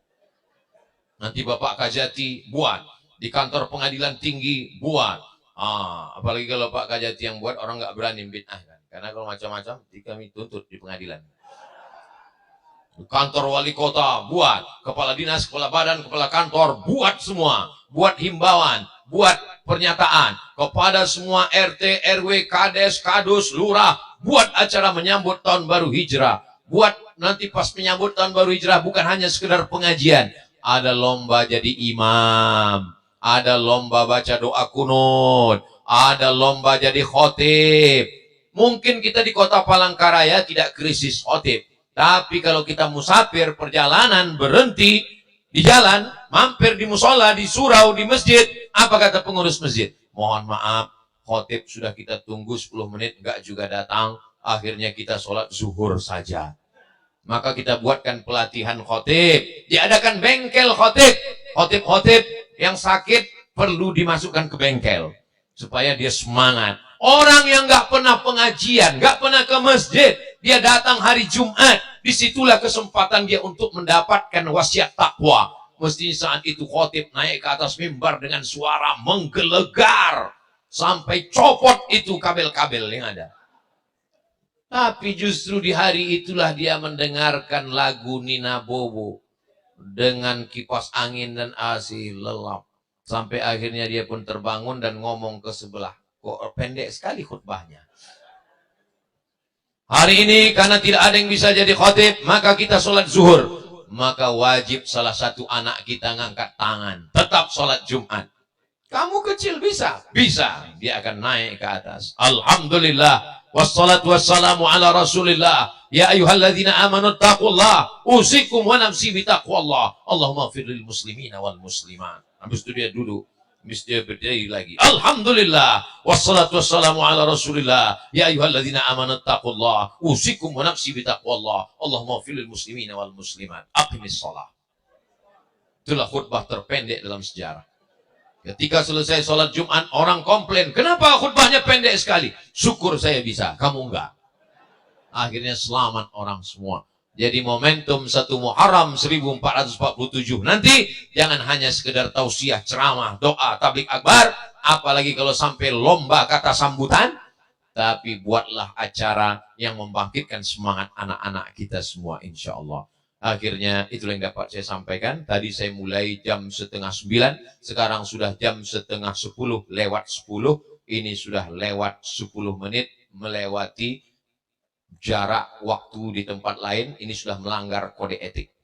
Nanti Bapak Kajati buat, di kantor pengadilan tinggi buat. Apalagi kalau Pak Kajati yang buat, orang nggak berani bid'ah kan. Karena kalau macam-macam kami tuntut di pengadilan. Kantor wali kota buat, kepala dinas, kepala badan, kepala kantor buat semua, buat himbauan, buat pernyataan kepada semua RT, RW, Kades, Kadus, Lurah, buat acara menyambut tahun baru Hijrah. Buat nanti pas menyambut tahun baru Hijrah bukan hanya sekedar pengajian, ada lomba jadi imam, ada lomba baca doa kunut, ada lomba jadi khotib. Mungkin kita di kota Palangkaraya tidak krisis khotib. Tapi kalau kita musafir, perjalanan, berhenti di jalan, mampir di musola, di surau, di masjid, apa kata pengurus masjid? Mohon maaf, khotib sudah kita tunggu 10 menit, enggak juga datang. Akhirnya kita sholat zuhur saja. Maka kita buatkan pelatihan khotib. Diadakan bengkel khotib. Khotib-khotib yang sakit perlu dimasukkan ke bengkel. Supaya dia semangat. Orang yang nggak pernah pengajian, nggak pernah ke masjid, dia datang hari Jumat, disitulah kesempatan dia untuk mendapatkan wasiat takwa. Mesti saat itu khotib naik ke atas mimbar dengan suara menggelegar sampai copot itu kabel-kabel yang ada. Tapi justru di hari itulah dia mendengarkan lagu Nina Bobo dengan kipas angin dan AC lelap. Sampai akhirnya dia pun terbangun dan ngomong ke sebelah. kok pendek sekali khutbahnya. Hari ini karena tidak ada yang bisa jadi khotib, maka kita sholat zuhur. Maka wajib salah satu anak kita ngangkat tangan. Tetap sholat Jumat. Kamu kecil bisa? Bisa. Dia akan naik ke atas. Alhamdulillah. Wassalatu wassalamu ala rasulillah. Ya ayuhalladzina amanu taqullah. Usikum wa nafsi bitaqwallah. Allahumma firlil muslimina wal muslimat. Habis itu dia duduk. Habis dia berdiri lagi. Alhamdulillah. Wassalatu wassalamu ala rasulillah. Ya ayuhalladzina amanu taqullah. Usikum wa nafsi bitaqwallah. Allahumma firlil muslimina wal muslimat. Aqimis shalah. Itulah khutbah terpendek dalam sejarah. Ketika selesai sholat Jumat, orang komplain, kenapa khutbahnya pendek sekali? Syukur saya bisa, kamu enggak. Akhirnya selamat orang semua. Jadi momentum 1 Muharram 1447 nanti jangan hanya sekedar tausiah, ceramah, doa, tablik akbar, apalagi kalau sampai lomba kata sambutan, tapi buatlah acara yang membangkitkan semangat anak-anak kita semua, insya Allah. Akhirnya itulah yang dapat saya sampaikan. Tadi saya mulai jam 8:30, sekarang sudah jam 9:30 lewat 10. Ini sudah lewat 10 menit melewati jarak waktu di tempat lain. Ini sudah melanggar kode etik.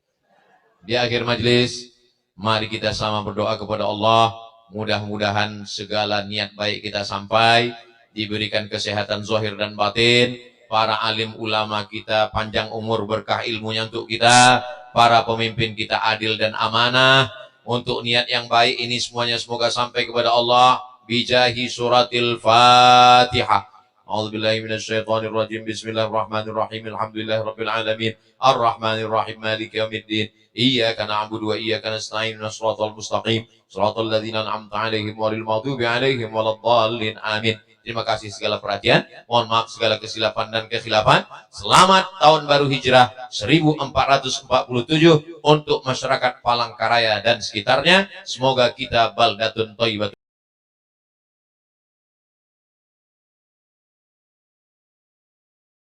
Di akhir majelis, mari kita sama berdoa kepada Allah. Mudah-mudahan segala niat baik kita sampai, diberikan kesehatan zahir dan batin. Para alim ulama kita panjang umur, berkah ilmunya untuk kita. Para pemimpin kita adil dan amanah. Untuk niat yang baik ini semuanya semoga sampai kepada Allah. Bijahi suratil Fatihah. A'udzubillahi minasyaitonirrajim. Bismillahirrahmanirrahim. Alhamdulillahirabbil alamin. Arrahmanirrahim. Maliki yaumiddin. Iyyaka na'budu wa iyyaka nasta'in. Shiratal mustaqim. Shiratal ladzina an'amta 'alaihim ghairil maghdubi 'alaihim waladdallin. Amin. Terima kasih segala perhatian. Mohon maaf segala kesilapan dan kekhilafan. Selamat tahun baru hijrah 1447 untuk masyarakat Palangkaraya dan sekitarnya. Semoga kita baldatun thayyibatun.